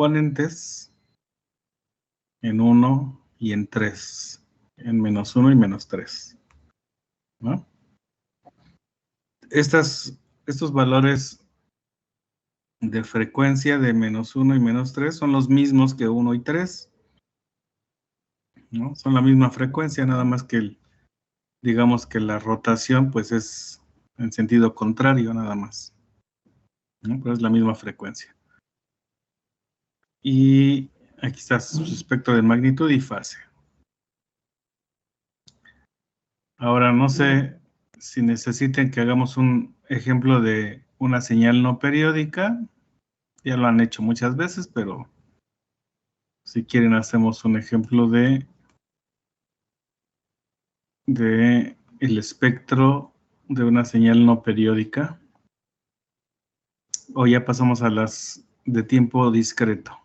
exponentes en 1 y en 3, en -1 y -3, ¿no? Estos valores de frecuencia de -1 y -3 son los mismos que 1 y 3, ¿no? Son la misma frecuencia, nada más que digamos que la rotación pues es en sentido contrario nada más, ¿no? Pero es la misma frecuencia. Y aquí está su espectro de magnitud y fase. Ahora no sé si necesiten que hagamos un ejemplo de una señal no periódica. Ya lo han hecho muchas veces, pero si quieren hacemos un ejemplo de el espectro de una señal no periódica. O ya pasamos a las de tiempo discreto,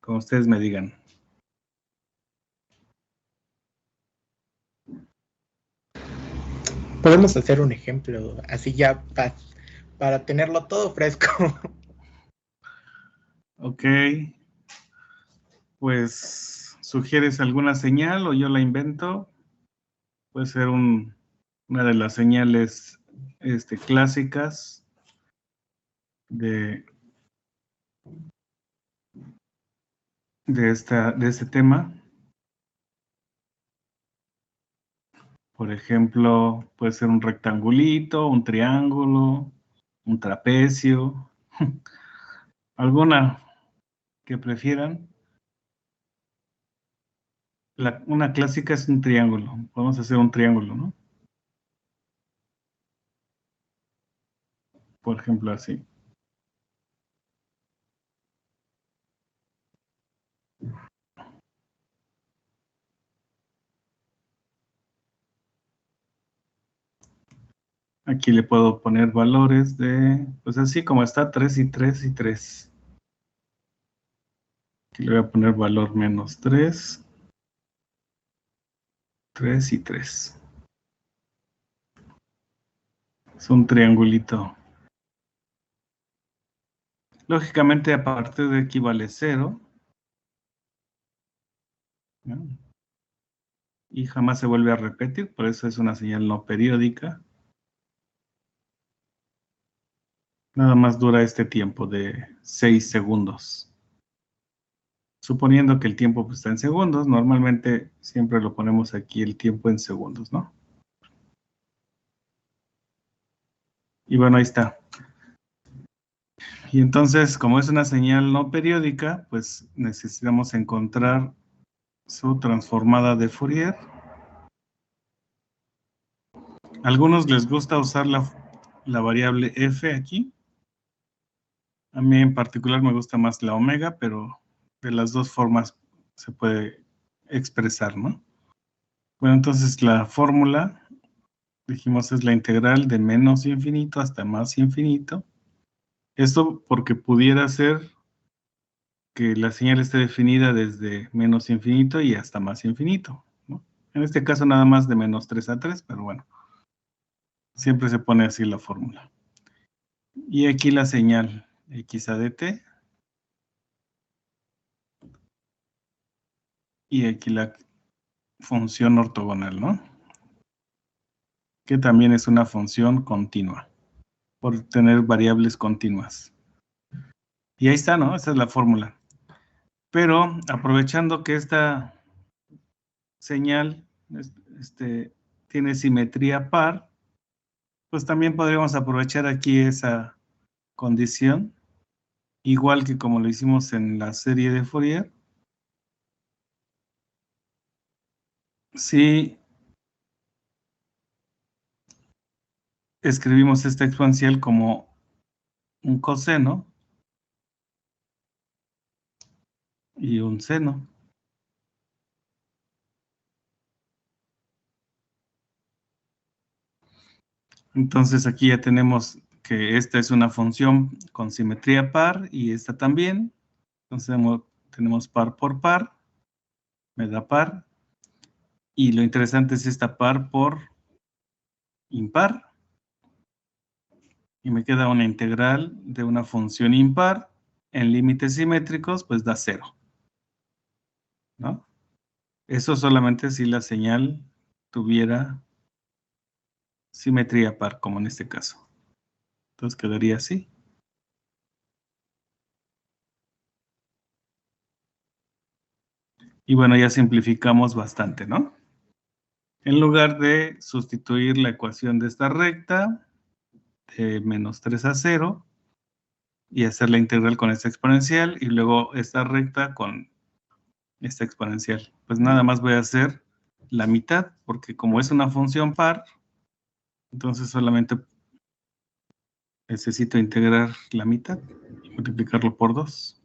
como ustedes me digan. Podemos hacer un ejemplo, así ya para tenerlo todo fresco. Ok. Pues, ¿sugieres alguna señal o yo la invento? Puede ser una de las señales clásicas de este tema. Por ejemplo, puede ser un rectangulito, un triángulo, un trapecio. ¿Alguna que prefieran? Una clásica es un triángulo. Podemos hacer un triángulo, ¿no? Por ejemplo, así. Aquí le puedo poner valores de, pues así como está, 3 y 3 y 3. Aquí le voy a poner valor -3, 3 y 3. Es un triangulito. Lógicamente, a partir de aquí vale 0. ¿No? Y jamás se vuelve a repetir, por eso es una señal no periódica. Nada más dura este tiempo de 6 segundos. Suponiendo que el tiempo pues, está en segundos, normalmente siempre lo ponemos aquí el tiempo en segundos, ¿no? Y bueno, ahí está. Y entonces, como es una señal no periódica, pues necesitamos encontrar su transformada de Fourier. A algunos les gusta usar la variable f aquí. A mí en particular me gusta más la omega, pero de las dos formas se puede expresar, ¿no? Bueno, entonces la fórmula, dijimos, es la integral de menos infinito hasta más infinito. Esto porque pudiera ser que la señal esté definida desde menos infinito y hasta más infinito, ¿no? En este caso nada más de -3 a 3, pero bueno, siempre se pone así la fórmula. Y aquí la señal x a de t. Y aquí la función ortogonal, ¿no? Que también es una función continua, por tener variables continuas. Y ahí está, ¿no? Esa es la fórmula. Pero aprovechando que esta señal tiene simetría par, pues también podríamos aprovechar aquí esa condición, igual que como lo hicimos en la serie de Fourier. Si escribimos esta exponencial como un coseno y un seno. Entonces aquí ya tenemos que esta es una función con simetría par y esta también. Entonces tenemos par por par, me da par. Y lo interesante es esta par por impar. Y me queda una integral de una función impar en límites simétricos, pues da 0, ¿no? Eso solamente si la señal tuviera simetría par, como en este caso. Entonces quedaría así. Y bueno, ya simplificamos bastante, ¿no? En lugar de sustituir la ecuación de esta recta, de menos 3 a 0, y hacer la integral con esta exponencial, y luego esta recta con esta exponencial. Pues nada más voy a hacer la mitad, porque como es una función par, entonces solamente necesito integrar la mitad y multiplicarlo por 2.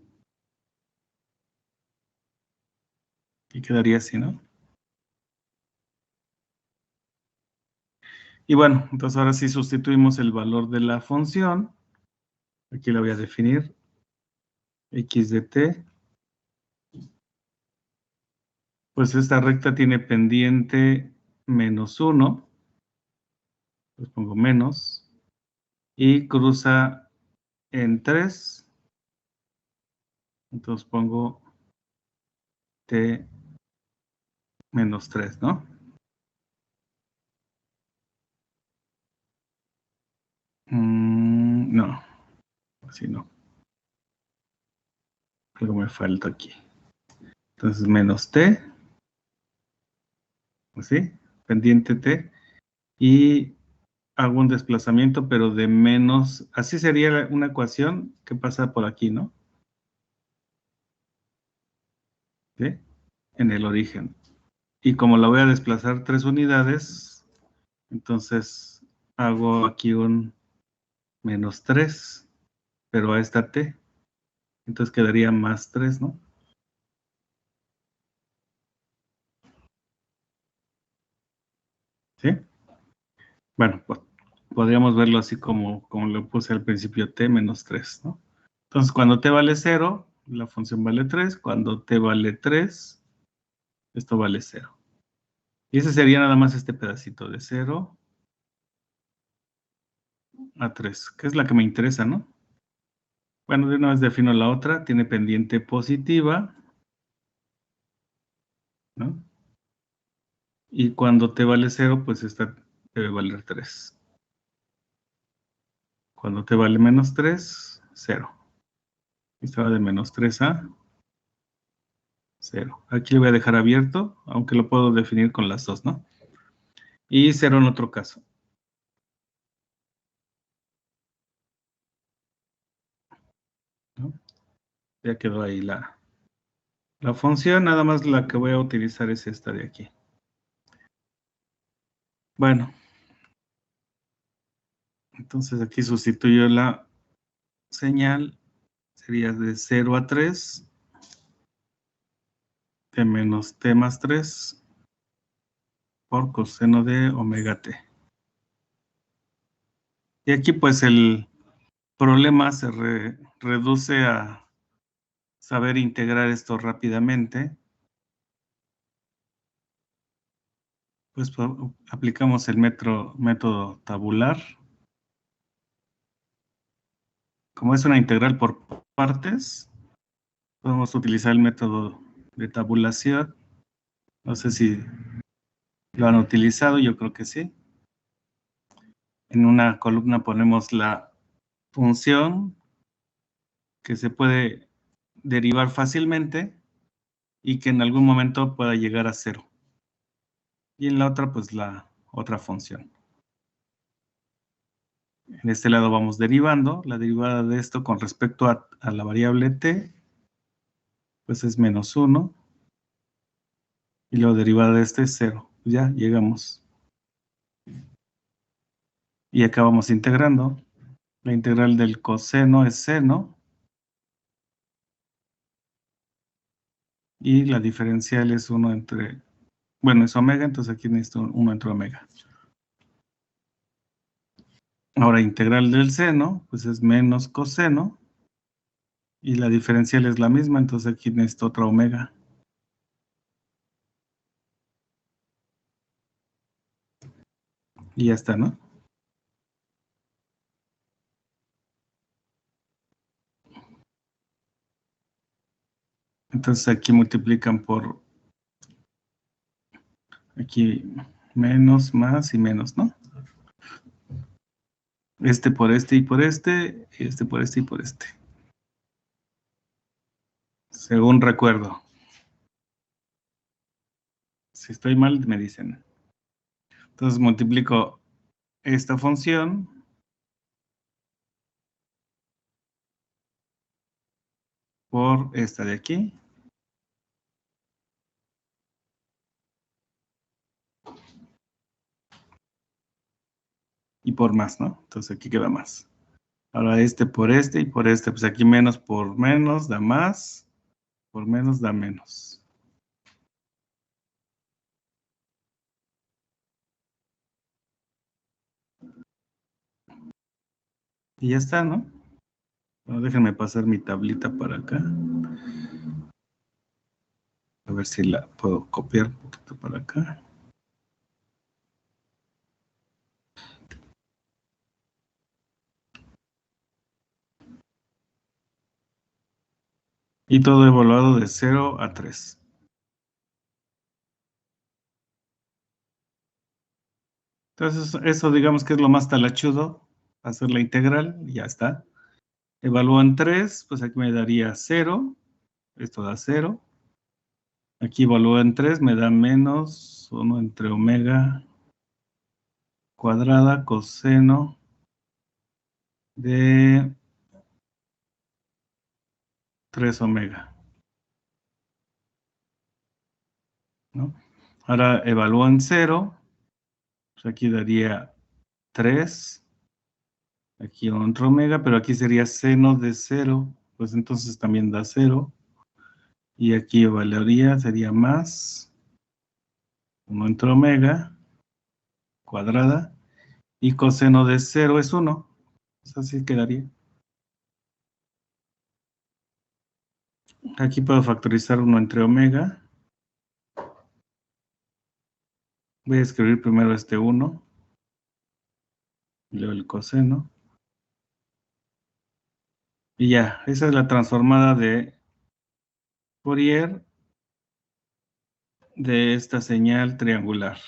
Y quedaría así, ¿no? Y bueno, entonces ahora sí sustituimos el valor de la función. Aquí la voy a definir. X de t. Pues esta recta tiene pendiente menos 1. Pues pongo menos. Y cruza en 3. Entonces pongo t menos 3, ¿no? No, así no. Algo me falta aquí. Entonces menos t, así, pendiente t, y hago un desplazamiento, pero de menos, así sería una ecuación que pasa por aquí, ¿no? ¿Sí? En el origen. Y como la voy a desplazar 3 unidades, entonces hago aquí un menos 3, pero a esta t, entonces quedaría más 3, ¿no? ¿Sí? Bueno, pues podríamos verlo así como lo puse al principio, t menos 3, ¿no? Entonces, cuando t vale 0, la función vale 3. Cuando t vale 3, esto vale 0. Y ese sería nada más este pedacito de 0 a 3, que es la que me interesa, ¿no? Bueno, de una vez defino la otra, tiene pendiente positiva, ¿no? Y cuando t vale 0, pues esta debe valer 3. Cuando t vale menos 3, 0. Esta va de menos 3 a 0. Aquí lo voy a dejar abierto, aunque lo puedo definir con las dos, ¿no? Y 0 en otro caso. ¿No? Ya quedó ahí la función, nada más la que voy a utilizar es esta de aquí. Bueno, entonces aquí sustituyo la señal, sería de 0 a 3, de menos t más 3 por coseno de omega t. Y aquí pues el problema se reduce a saber integrar esto rápidamente. Pues aplicamos el método tabular. Como es una integral por partes, podemos utilizar el método de tabulación. No sé si lo han utilizado, yo creo que sí. En una columna ponemos la función que se puede derivar fácilmente y que en algún momento pueda llegar a 0. Y en la otra, pues la otra función. En este lado vamos derivando. La derivada de esto con respecto a la variable t, pues es menos 1. Y la derivada de este es 0. Ya llegamos. Y acabamos integrando. La integral del coseno es seno. Y la diferencial es 1 entre... Bueno, es omega, entonces aquí necesito 1 entre omega. Ahora, integral del seno, pues es menos coseno. Y la diferencial es la misma, entonces aquí necesito otra omega. Y ya está, ¿no? Entonces aquí multiplican por, aquí menos, más y menos, ¿no? Este por este y por este, y este por este y por este. Según recuerdo. Si estoy mal, me dicen. Entonces multiplico esta función por esta de aquí. Y por más, ¿no? Entonces aquí queda más. Ahora este por este y por este. Pues aquí menos por menos da más. Por menos da menos. Y ya está, ¿no? Bueno, déjenme pasar mi tablita para acá. A ver si la puedo copiar un poquito para acá. Y todo evaluado de 0 a 3. Entonces, eso digamos que es lo más talachudo. Hacer la integral y ya está. Evalúo en 3, pues aquí me daría 0. Esto da 0. Aquí evalúo en 3, me da menos 1 entre omega cuadrada coseno de 3 omega, ¿no? Ahora evalúo en 0, pues aquí daría 3, aquí otro omega, pero aquí sería seno de 0, pues entonces también da 0. Y aquí evaluaría, sería más 1 entre omega cuadrada, y coseno de 0 es 1. Pues así quedaría. Aquí puedo factorizar 1 entre omega. Voy a escribir primero este 1, y luego el coseno. Y ya, esa es la transformada de Fourier de esta señal triangular.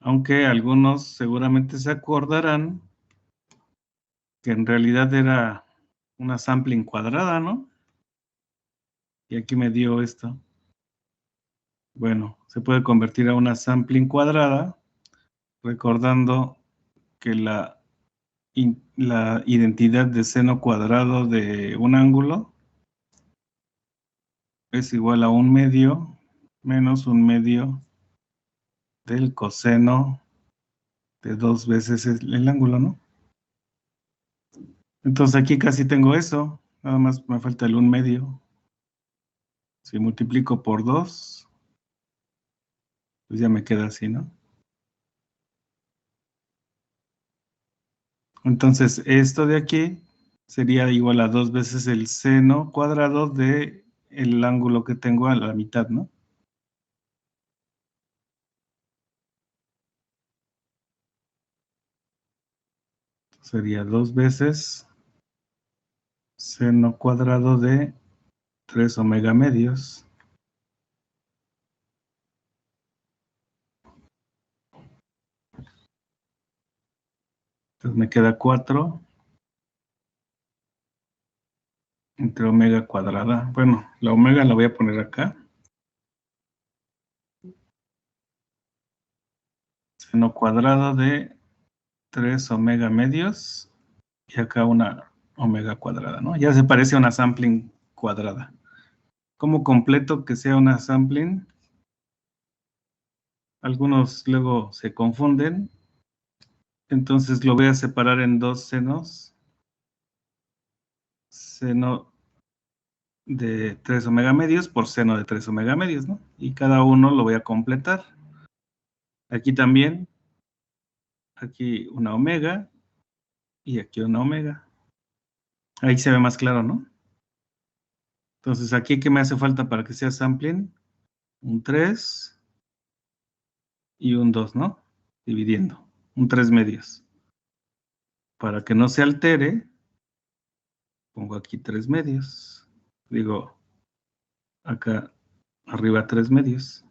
Aunque algunos seguramente se acordarán que en realidad era una sampling cuadrada, ¿no? Y aquí me dio esto. Bueno, se puede convertir a una sampling cuadrada, recordando que la identidad de seno cuadrado de un ángulo es igual a 1/2 menos 1/2 del coseno de 2 veces el ángulo, ¿no? Entonces aquí casi tengo eso, nada más me falta el 1/2. Si multiplico por 2, pues ya me queda así, ¿no? Entonces esto de aquí sería igual a 2 veces el seno cuadrado de el ángulo que tengo a la mitad, ¿no? Sería 2 veces seno cuadrado de 3 omega medios. Entonces me queda 4 entre omega cuadrada. Bueno, la omega la voy a poner acá. Seno cuadrado de 3 omega medios. Y acá una omega cuadrada, ¿no? Ya se parece a una sampling cuadrada. ¿Cómo completo que sea una sampling? Algunos luego se confunden. Entonces lo voy a separar en dos senos. Seno de 3 omega medios por seno de 3 omega medios, ¿no? Y cada uno lo voy a completar. Aquí también. Aquí una omega. Y aquí una omega. Ahí se ve más claro, ¿no? Entonces aquí, ¿qué me hace falta para que sea sampling? Un 3 y un 2, ¿no? Dividiendo. Un 3 medios. Para que no se altere, pongo aquí 3 medios. Digo, acá arriba 3 medios.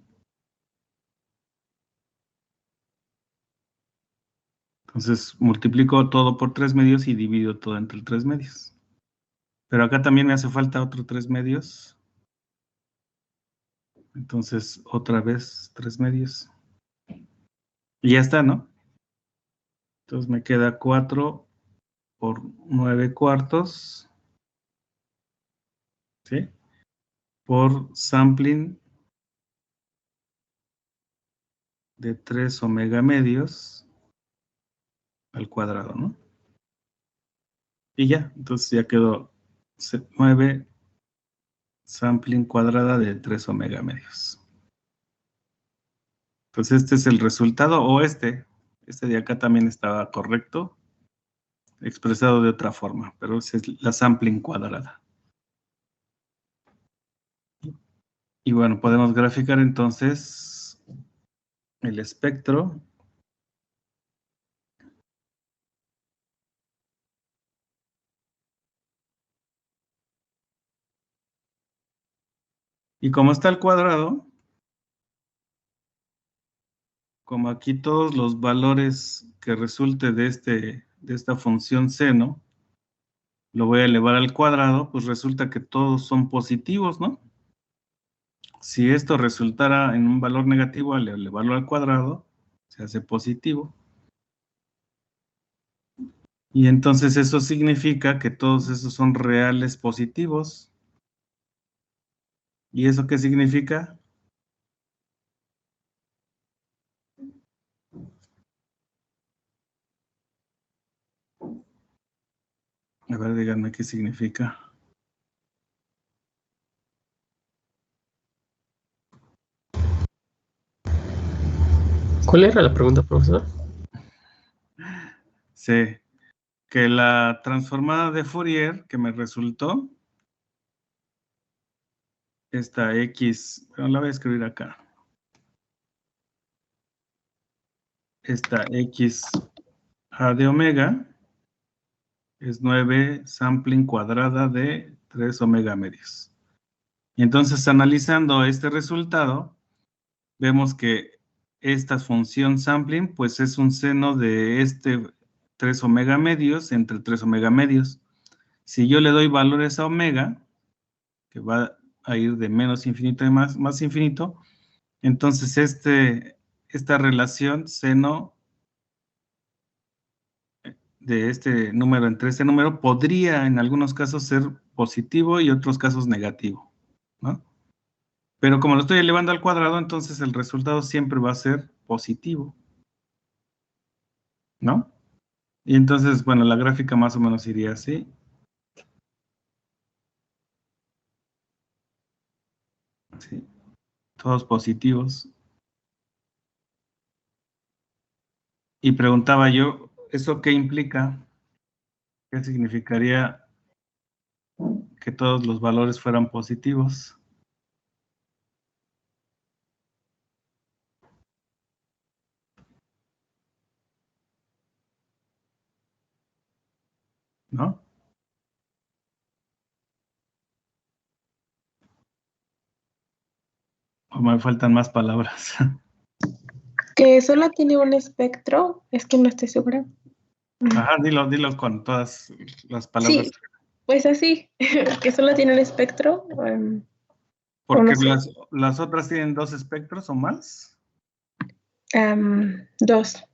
Entonces multiplico todo por 3 medios y divido todo entre 3 medios. Pero acá también me hace falta otro 3 medios. Entonces otra vez 3 medios. Y ya está, ¿no? Entonces me queda 4 por 9 cuartos. ¿Sí? Por sampling de 3 omega medios al cuadrado, ¿no? Y ya, entonces ya quedó 9 sampling cuadrada de 3 omega medios. Entonces este es el resultado, o este de acá también estaba correcto, expresado de otra forma, pero esa es la sampling cuadrada. Y bueno, podemos graficar entonces el espectro. Y como está el cuadrado, como aquí todos los valores que resulte de esta función seno, lo voy a elevar al cuadrado, pues resulta que todos son positivos, ¿no? Si esto resultara en un valor negativo, al elevarlo al cuadrado, se hace positivo. Y entonces eso significa que todos esos son reales positivos. ¿Y eso qué significa? A ver, díganme qué significa. ¿Cuál era la pregunta, profesor? Sí, que la transformada de Fourier que me resultó, esta X, bueno, la voy a escribir acá. Esta X a de omega es 9 sampling cuadrada de 3 omega medios. Y entonces analizando este resultado, vemos que esta función sampling pues es un seno de 3 omega medios entre 3 omega medios. Si yo le doy valores a omega, que va a ir de menos infinito a más infinito, entonces esta relación seno de este número entre este número podría en algunos casos ser positivo y otros casos negativo, ¿no? Pero como lo estoy elevando al cuadrado, entonces el resultado siempre va a ser positivo, ¿no? Y entonces, bueno, la gráfica más o menos iría así. Sí, todos positivos. Y preguntaba yo, ¿eso qué implica? ¿Qué significaría que todos los valores fueran positivos? ¿No? ¿O me faltan más palabras? Que solo tiene un espectro, es que no estoy segura. Ajá, dilo con todas las palabras. Sí, pues así, que solo tiene un espectro. Porque no sé. las otras tienen 2 espectros o más. 2,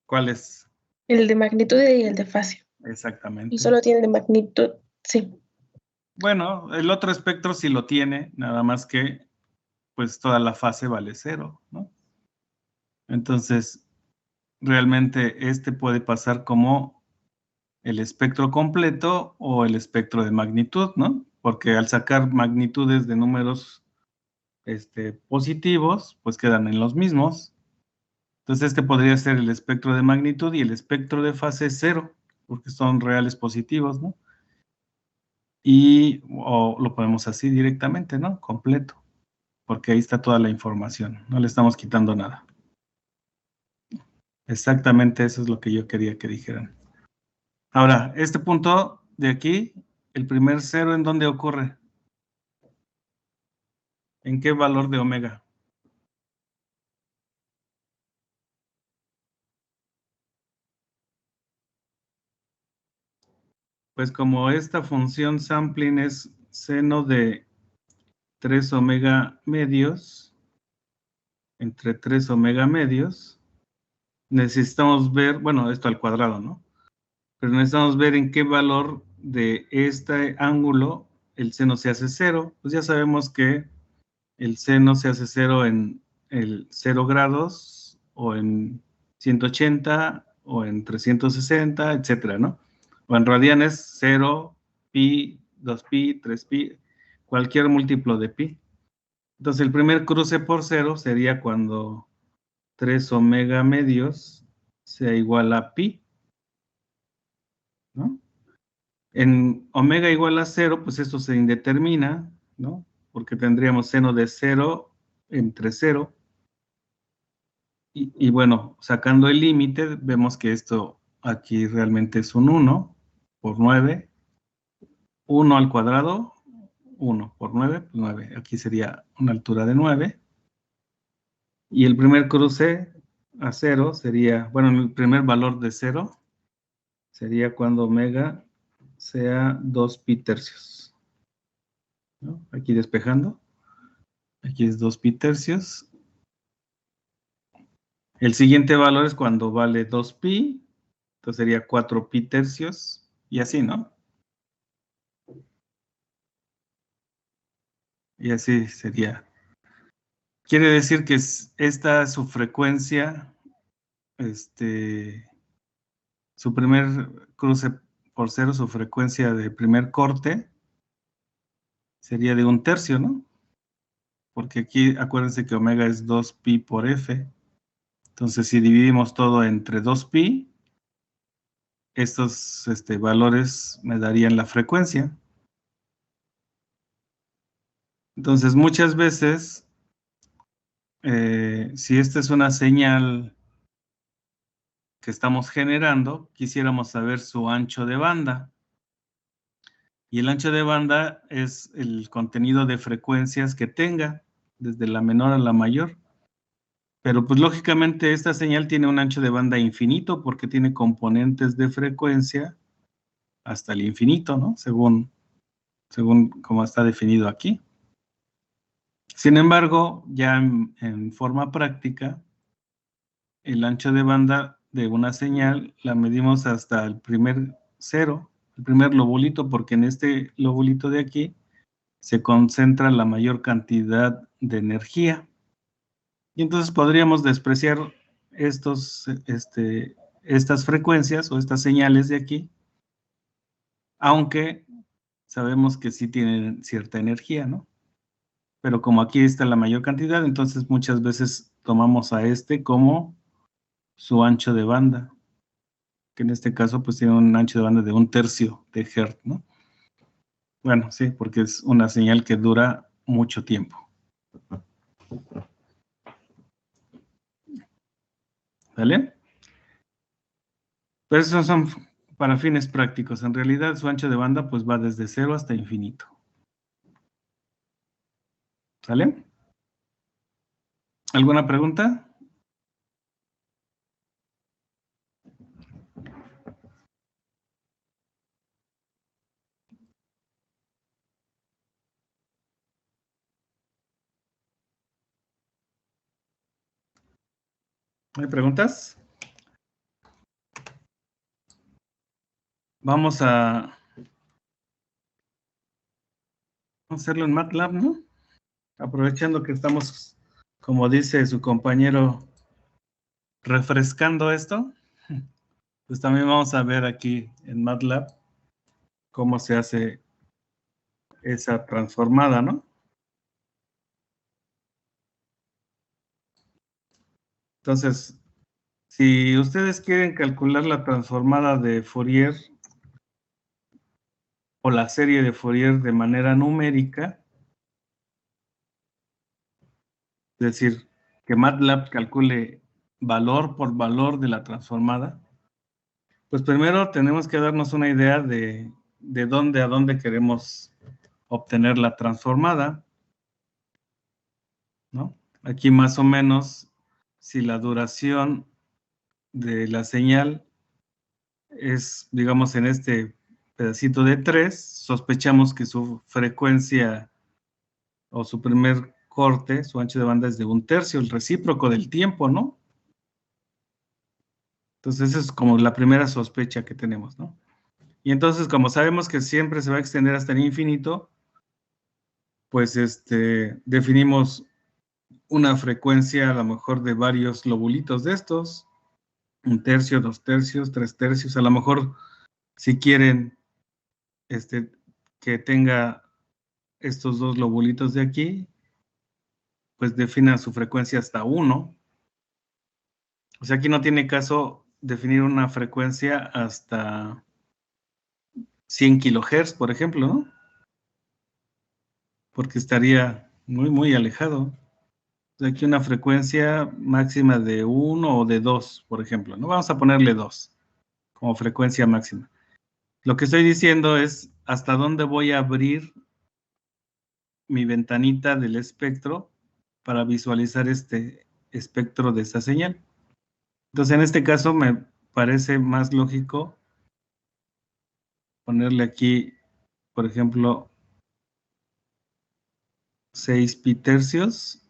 ¿Cuáles? el de magnitud y el de fase. Y Exactamente. solo tiene el de magnitud, sí. Bueno, el otro espectro sí lo tiene, nada más que pues toda la fase vale 0, ¿no? Entonces, realmente este puede pasar como el espectro completo o el espectro de magnitud, ¿no? Porque al sacar magnitudes de números positivos, pues quedan en los mismos. Entonces este podría ser el espectro de magnitud y el espectro de fase 0, porque son reales positivos, ¿no? O lo ponemos así directamente, ¿no? Completo, porque ahí está toda la información, no le estamos quitando nada. Exactamente eso es lo que yo quería que dijeran. Ahora, este punto de aquí, el primer 0, ¿en dónde ocurre? ¿En qué valor de omega? Pues como esta función sampling es seno de 3 omega medios, entre 3 omega medios, necesitamos ver, bueno, esto al cuadrado, ¿no? Pero necesitamos ver en qué valor de este ángulo el seno se hace 0. Pues ya sabemos que el seno se hace 0 en el 0 grados, o en 180, o en 360, etcétera, ¿no? O en radianes, 0, pi, 2pi, 3pi, cualquier múltiplo de pi. Entonces el primer cruce por 0 sería cuando 3 omega medios sea igual a pi, ¿no? En omega igual a 0, pues esto se indetermina, ¿no? Porque tendríamos seno de 0 entre 0. Y bueno, sacando el límite, vemos que esto aquí realmente es un 1 por 9. 1 al cuadrado, 1 por 9, pues 9. Aquí sería una altura de 9. Y el primer cruce a 0 sería, bueno, el primer valor de 0 sería cuando omega sea 2 pi tercios, ¿no? Aquí despejando. Aquí es 2 pi tercios. El siguiente valor es cuando vale 2 pi. Entonces sería 4 pi tercios. Y así, ¿no? Y así sería. Quiere decir que esta es su frecuencia, su primer cruce por 0, su frecuencia de primer corte sería de 1/3, ¿no? Porque aquí acuérdense que omega es 2 pi por f. Entonces si dividimos todo entre 2 pi, estos valores me darían la frecuencia. Entonces muchas veces, si esta es una señal que estamos generando, quisiéramos saber su ancho de banda. Y el ancho de banda es el contenido de frecuencias que tenga, desde la menor a la mayor. Pero pues lógicamente esta señal tiene un ancho de banda infinito porque tiene componentes de frecuencia hasta el infinito, ¿no? Según como está definido aquí. Sin embargo, ya en forma práctica, el ancho de banda de una señal la medimos hasta el primer 0, el primer lobulito, porque en este lobulito de aquí se concentra la mayor cantidad de energía. Y entonces podríamos despreciar estas frecuencias o estas señales de aquí, aunque sabemos que sí tienen cierta energía, ¿no? Pero como aquí está la mayor cantidad, entonces muchas veces tomamos a como su ancho de banda, que en este caso pues tiene un ancho de banda de 1/3 de Hertz, ¿no? Bueno, sí, porque es una señal que dura mucho tiempo. ¿Vale? Pero esos son para fines prácticos. En realidad su ancho de banda pues va desde 0 hasta infinito. ¿Sale? ¿Alguna pregunta? ¿Hay preguntas? Vamos a hacerlo en MATLAB, ¿no? Aprovechando que estamos, como dice su compañero, refrescando esto, pues también vamos a ver aquí en MATLAB cómo se hace esa transformada, ¿no? Entonces, si ustedes quieren calcular la transformada de Fourier o la serie de Fourier de manera numérica, es decir, que MATLAB calcule valor por valor de la transformada, pues primero tenemos que darnos una idea de dónde a dónde queremos obtener la transformada. ¿no? Aquí más o menos, si la duración de la señal es, digamos, en este pedacito de 3, sospechamos que su frecuencia o su primer corte, su ancho de banda es de 1/3, el recíproco del tiempo, ¿no? Entonces, esa es como la primera sospecha que tenemos, ¿no? Y entonces, como sabemos que siempre se va a extender hasta el infinito, pues definimos una frecuencia a lo mejor de varios lobulitos de estos, 1/3, 2/3, 3/3, a lo mejor si quieren que tenga estos dos lobulitos de aquí, pues definan su frecuencia hasta 1. O sea, aquí no tiene caso definir una frecuencia hasta 100 kilohertz, por ejemplo, ¿no? Porque estaría muy, muy alejado. O sea, aquí una frecuencia máxima de 1 o de 2, por ejemplo, ¿no? Vamos a ponerle 2 como frecuencia máxima. Lo que estoy diciendo es hasta dónde voy a abrir mi ventanita del espectro para visualizar este espectro de esa señal. Entonces, en este caso me parece más lógico ponerle aquí, por ejemplo, 6 pi tercios,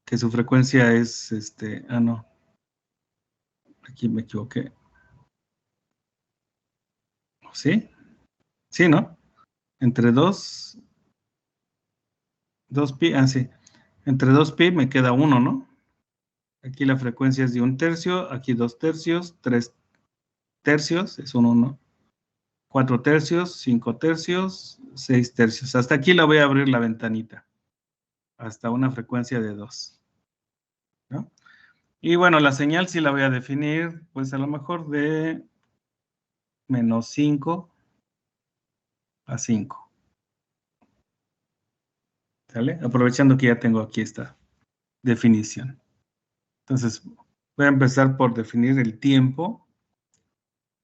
que su frecuencia es, no, aquí me equivoqué. ¿Sí? Sí, ¿no? Entre 2 pi, sí. Entre 2 pi me queda 1, ¿no? Aquí la frecuencia es de 1/3, aquí 2/3, 3/3, es un 1. 4/3, 5/3, 6/3. Hasta aquí la voy a abrir la ventanita. Hasta una frecuencia de 2. ¿No? Y bueno, la señal sí la voy a definir, pues a lo mejor de -5 a 5. ¿Sale? Aprovechando que ya tengo aquí esta definición. Entonces, voy a empezar por definir el tiempo.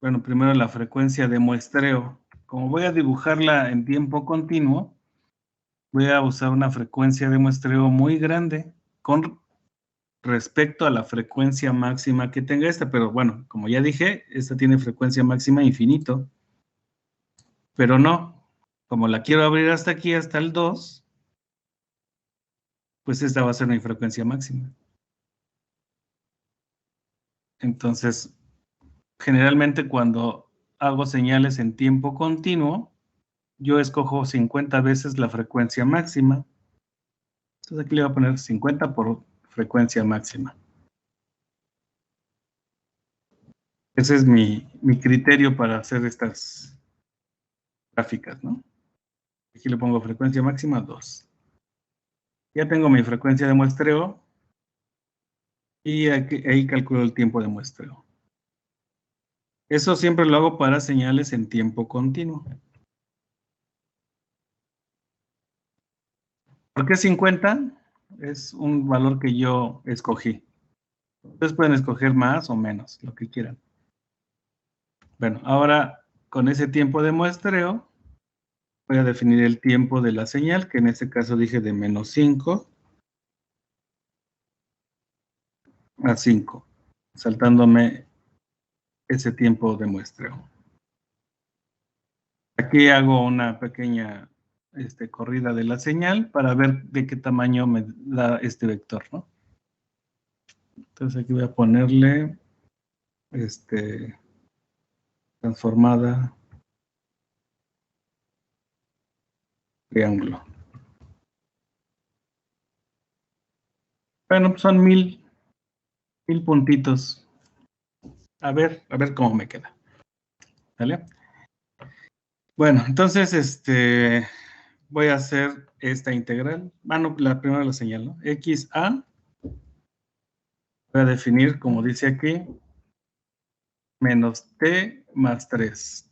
Bueno, primero la frecuencia de muestreo. Como voy a dibujarla en tiempo continuo, voy a usar una frecuencia de muestreo muy grande con respecto a la frecuencia máxima que tenga esta. Pero bueno, como ya dije, esta tiene frecuencia máxima infinito. Pero no, como la quiero abrir hasta aquí, hasta el 2, pues esta va a ser mi frecuencia máxima. Entonces, generalmente cuando hago señales en tiempo continuo, yo escojo 50 veces la frecuencia máxima. Entonces aquí le voy a poner 50 por frecuencia máxima. Ese es mi criterio para hacer estas gráficas, ¿no? Aquí le pongo frecuencia máxima 2. Ya tengo mi frecuencia de muestreo y ahí calculo el tiempo de muestreo. Eso siempre lo hago para señales en tiempo continuo. ¿Por qué 50? Es un valor que yo escogí. Ustedes pueden escoger más o menos, lo que quieran. Bueno, ahora con ese tiempo de muestreo, voy a definir el tiempo de la señal, que en este caso dije de -5 a 5, saltándome ese tiempo de muestreo. Aquí hago una pequeña corrida de la señal para ver de qué tamaño me da este vector, ¿no? Entonces aquí voy a ponerle transformada triángulo. Bueno, pues son 1000 puntitos. A ver cómo me queda. ¿Vale? Bueno, entonces voy a hacer esta integral. Bueno, la primera la señal, ¿no? XA. Voy a definir, como dice aquí, menos t más 3.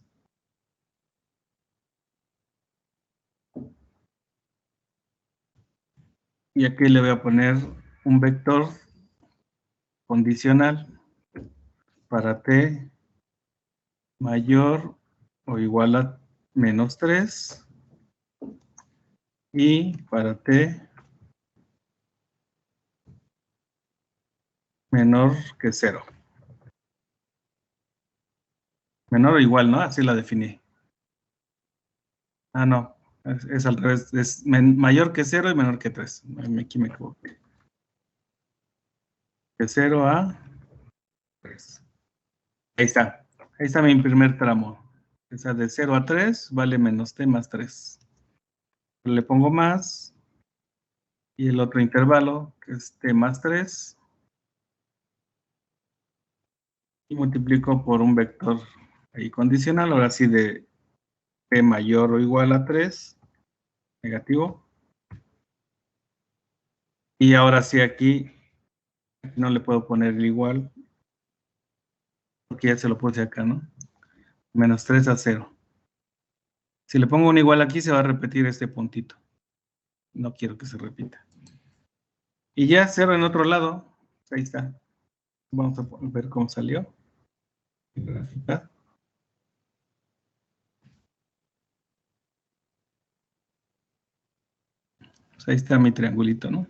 Y aquí le voy a poner un vector condicional para t mayor o igual a -3 y para t menor que 0. Menor o igual, ¿no? Así la definí. Ah, no. Es al revés. Es mayor que 0 y menor que 3. Aquí me equivoqué. De 0 a 3. Ahí está. Ahí está mi primer tramo. Esa de 0 a 3 vale menos t más 3. Le pongo más. Y el otro intervalo, que es t más 3. Y multiplico por un vector ahí condicional. Ahora sí de t mayor o igual a 3. Negativo. Y ahora sí aquí no le puedo poner el igual. Porque ya se lo puse acá, ¿no? Menos 3 a 0. Si le pongo un igual aquí, se va a repetir este puntito. No quiero que se repita. Y ya 0 en otro lado. Ahí está. Vamos a ver cómo salió. Gráfica. Pues ahí está mi triangulito, ¿no?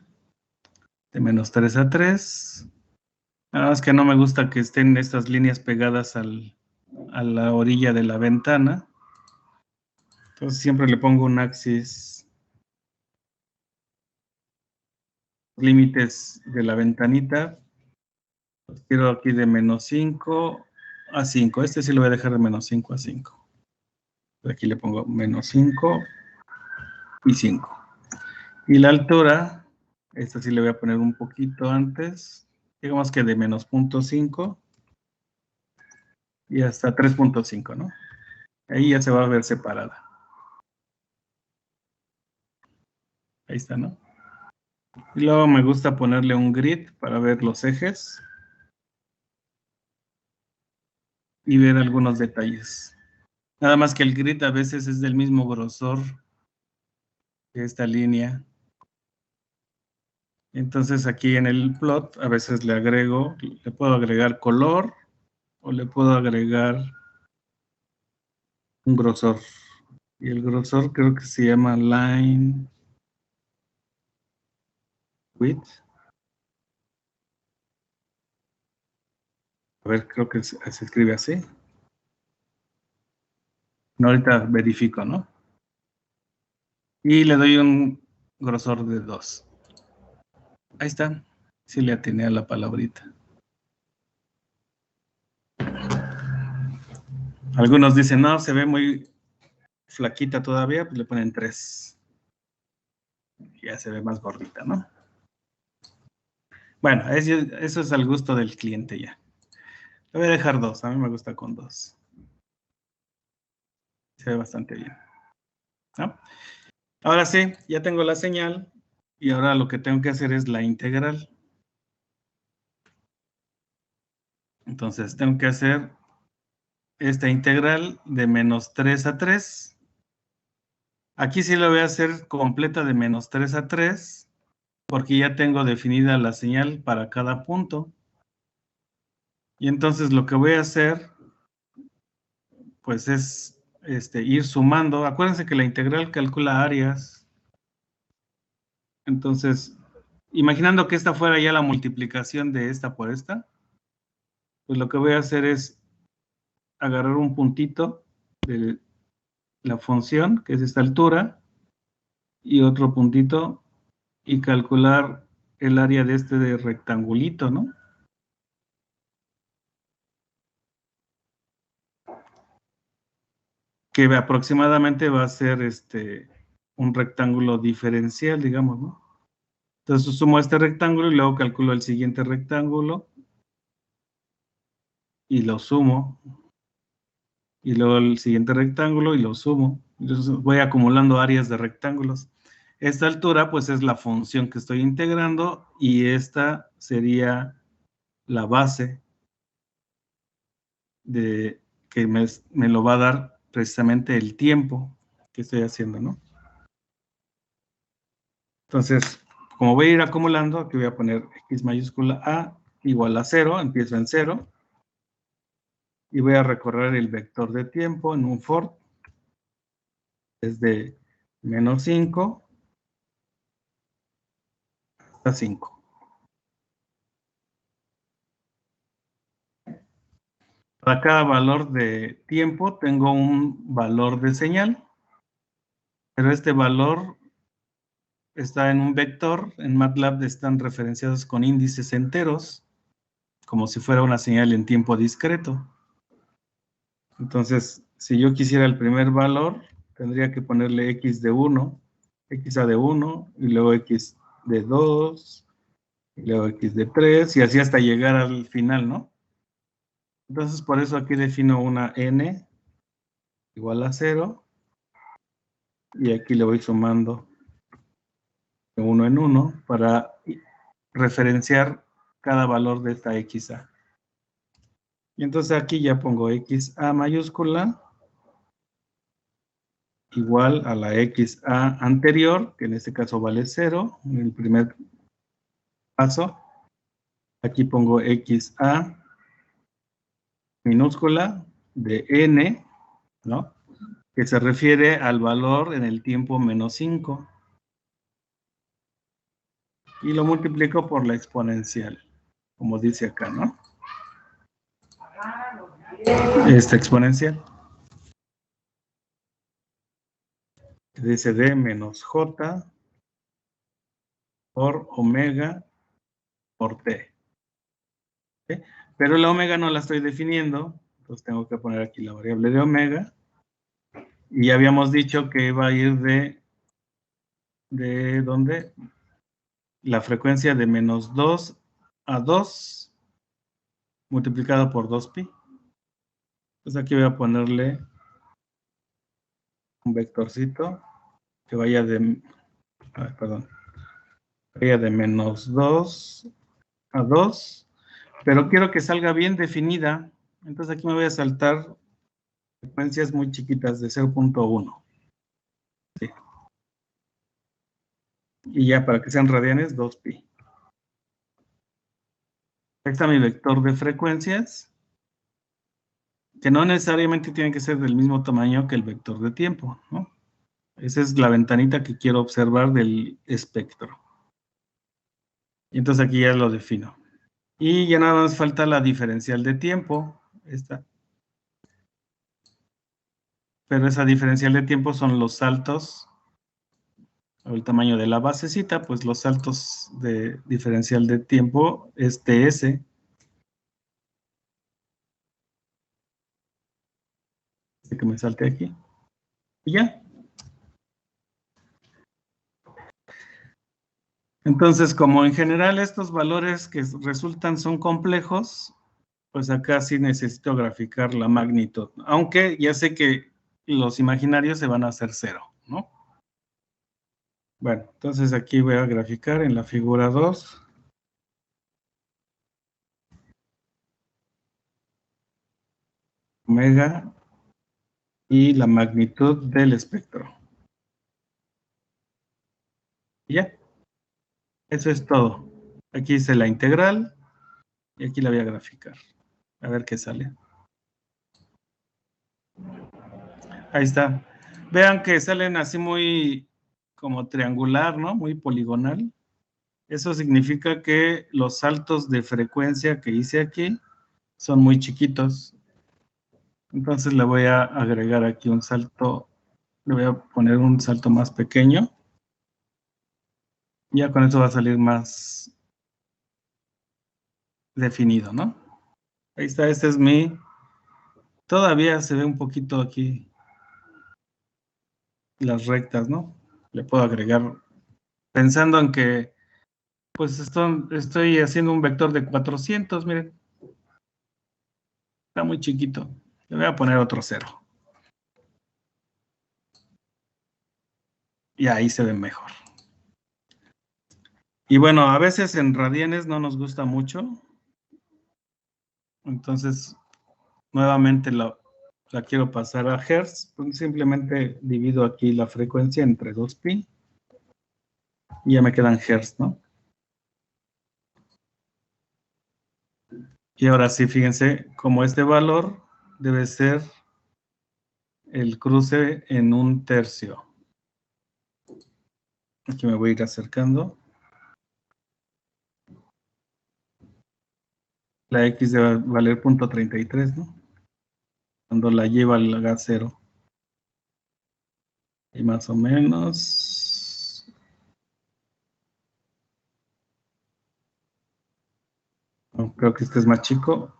De menos 3 a 3. Nada más que no me gusta que estén estas líneas pegadas a la orilla de la ventana. Entonces siempre le pongo un axis. Límites de la ventanita. Los quiero aquí de menos 5 a 5. Este sí lo voy a dejar de menos 5 a 5. Aquí le pongo menos 5 y 5. Y la altura, esta sí le voy a poner un poquito antes. Digamos que de menos 0.5 y hasta 3.5, ¿no? Ahí ya se va a ver separada. Ahí está, ¿no? Y luego me gusta ponerle un grid para ver los ejes y ver algunos detalles. Nada más que el grid a veces es del mismo grosor que esta línea. Entonces aquí en el plot a veces le puedo agregar color o le puedo agregar un grosor. Y el grosor creo que se llama line width. A ver, creo que se escribe así. No, ahorita verifico, ¿no? Y le doy un grosor de 2. Ahí está. Sí le atiné a la palabrita. Algunos dicen, no, se ve muy flaquita todavía, pues le ponen 3. Ya se ve más gordita, ¿no? Bueno, eso es al gusto del cliente ya. Le voy a dejar 2, a mí me gusta con 2. Se ve bastante bien, ¿no? Ahora sí, ya tengo la señal y ahora lo que tengo que hacer es la integral. Entonces tengo que hacer esta integral de menos 3 a 3. Aquí sí la voy a hacer completa de menos 3 a 3 porque ya tengo definida la señal para cada punto. Y entonces lo que voy a hacer pues es ir sumando. Acuérdense que la integral calcula áreas. Entonces, imaginando que esta fuera ya la multiplicación de esta por esta, pues lo que voy a hacer es agarrar un puntito de la función, que es esta altura, y otro puntito, y calcular el área de este rectangulito, ¿no? Que aproximadamente va a ser un rectángulo diferencial, digamos, ¿no? Entonces sumo este rectángulo y luego calculo el siguiente rectángulo y lo sumo. Y luego el siguiente rectángulo y lo sumo. Entonces voy acumulando áreas de rectángulos. Esta altura pues es la función que estoy integrando y esta sería la base de que me lo va a dar precisamente el tiempo que estoy haciendo, ¿no? Entonces, como voy a ir acumulando, aquí voy a poner X mayúscula A igual a 0, empiezo en 0. Y voy a recorrer el vector de tiempo en un for desde menos 5 a 5. Para cada valor de tiempo tengo un valor de señal, pero este valor está en un vector. En MATLAB están referenciados con índices enteros, como si fuera una señal en tiempo discreto. Entonces, si yo quisiera el primer valor, tendría que ponerle x de 1, xa de 1, y luego x de 2, y luego x de 3, y así hasta llegar al final, ¿no? Entonces, por eso aquí defino una n igual a 0, y aquí le voy sumando de 1 en 1 para referenciar cada valor de esta xa. Y entonces aquí ya pongo xa mayúscula igual a la xa anterior, que en este caso vale 0, en el primer paso. Aquí pongo xa minúscula de n, ¿no? Que se refiere al valor en el tiempo menos 5. Y lo multiplico por la exponencial, como dice acá, ¿no? Esta exponencial. Que dice d menos j por omega por t. ¿Sí? Pero la omega no la estoy definiendo, entonces tengo que poner aquí la variable de omega. Y ya habíamos dicho que iba a ir ¿de dónde? La frecuencia de menos 2 a 2 multiplicado por 2pi. Entonces aquí voy a ponerle un vectorcito que vaya de, vaya de menos 2 a 2, pero quiero que salga bien definida. Entonces aquí me voy a saltar frecuencias muy chiquitas de 0.1. Sí. Y ya para que sean radianes, 2pi. Ahí está mi vector de frecuencias, que no necesariamente tiene que ser del mismo tamaño que el vector de tiempo, ¿no? Esa es la ventanita que quiero observar del espectro. Y entonces aquí ya lo defino. Y ya nada más falta la diferencial de tiempo, esta. Pero esa diferencial de tiempo son los saltos, o el tamaño de la basecita, pues los saltos de diferencial de tiempo es TS. Que me salte aquí. Y ya. Entonces, como en general estos valores que resultan son complejos, pues acá sí necesito graficar la magnitud. Aunque ya sé que los imaginarios se van a hacer 0, ¿no? Bueno, entonces aquí voy a graficar en la figura 2. Omega y la magnitud del espectro. Y ya. Eso es todo. Aquí hice la integral y aquí la voy a graficar. A ver qué sale. Ahí está. Vean que salen así muy como triangular, ¿no? Muy poligonal. Eso significa que los saltos de frecuencia que hice aquí son muy chiquitos. Entonces le voy a agregar aquí un salto, le voy a poner un salto más pequeño. Ya con eso va a salir más definido, ¿no? Ahí está, este es mi... Todavía se ve un poquito aquí las rectas, ¿no? Le puedo agregar, pensando en que, pues estoy haciendo un vector de 400, miren. Está muy chiquito. Le voy a poner otro 0. Y ahí se ve mejor. Y bueno, a veces en radianes no nos gusta mucho. Entonces, nuevamente la quiero pasar a hertz. Simplemente divido aquí la frecuencia entre 2pi. Y ya me quedan hertz, ¿no? Y ahora sí, fíjense, como este valor debe ser el cruce en 1/3. Aquí me voy a ir acercando. La X debe valer 0.33, ¿no? Cuando la lleva a 0. Y más o menos... No, creo que este es más chico.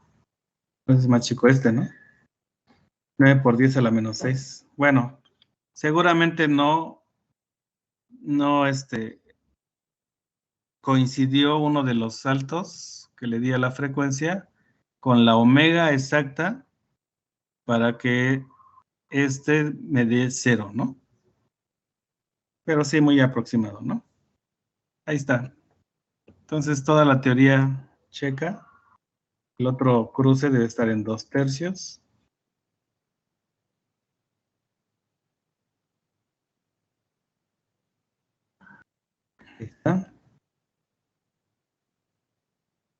Es más chico este, ¿no? 9 por 10 a la menos 6. Bueno, seguramente no coincidió uno de los saltos que le di a la frecuencia con la omega exacta para que me dé 0, ¿no? Pero sí muy aproximado, ¿no? Ahí está. Entonces toda la teoría checa. El otro cruce debe estar en 2/3. Ahí está.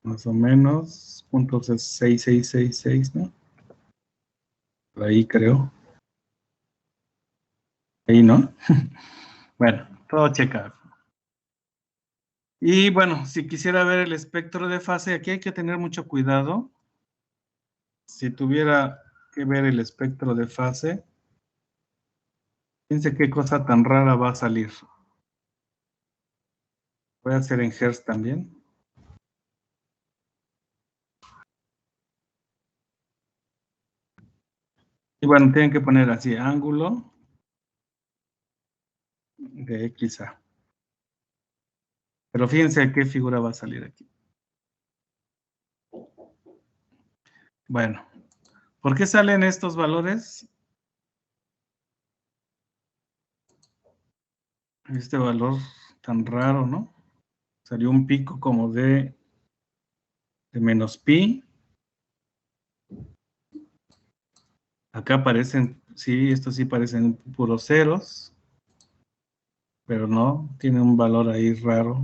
Más o menos, .6666, ¿no? Por ahí creo. Ahí, ¿no? Bueno, todo checa. Y bueno, si quisiera ver el espectro de fase, aquí hay que tener mucho cuidado. Si tuviera que ver el espectro de fase, fíjense qué cosa tan rara va a salir. Voy a hacer en Hertz también. Y bueno, tienen que poner así, ángulo de X a. Pero fíjense qué figura va a salir aquí. Bueno, ¿por qué salen estos valores? Este valor tan raro, ¿no? Salió un pico como de menos pi. Acá aparecen, sí, estos sí parecen puros ceros. Pero no, tiene un valor ahí raro.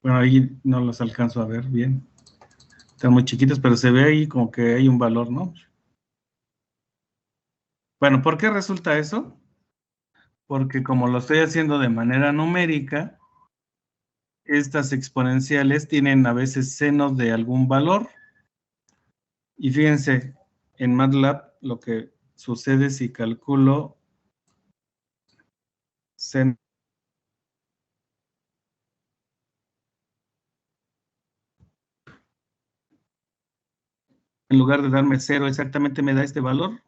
Bueno, ahí no los alcanzo a ver bien. Están muy chiquitos, pero se ve ahí como que hay un valor, ¿no? Bueno, ¿por qué resulta eso? Porque como lo estoy haciendo de manera numérica, estas exponenciales tienen a veces senos de algún valor. Y fíjense, en MATLAB lo que sucede si calculo seno en lugar de darme 0, exactamente me da este valor.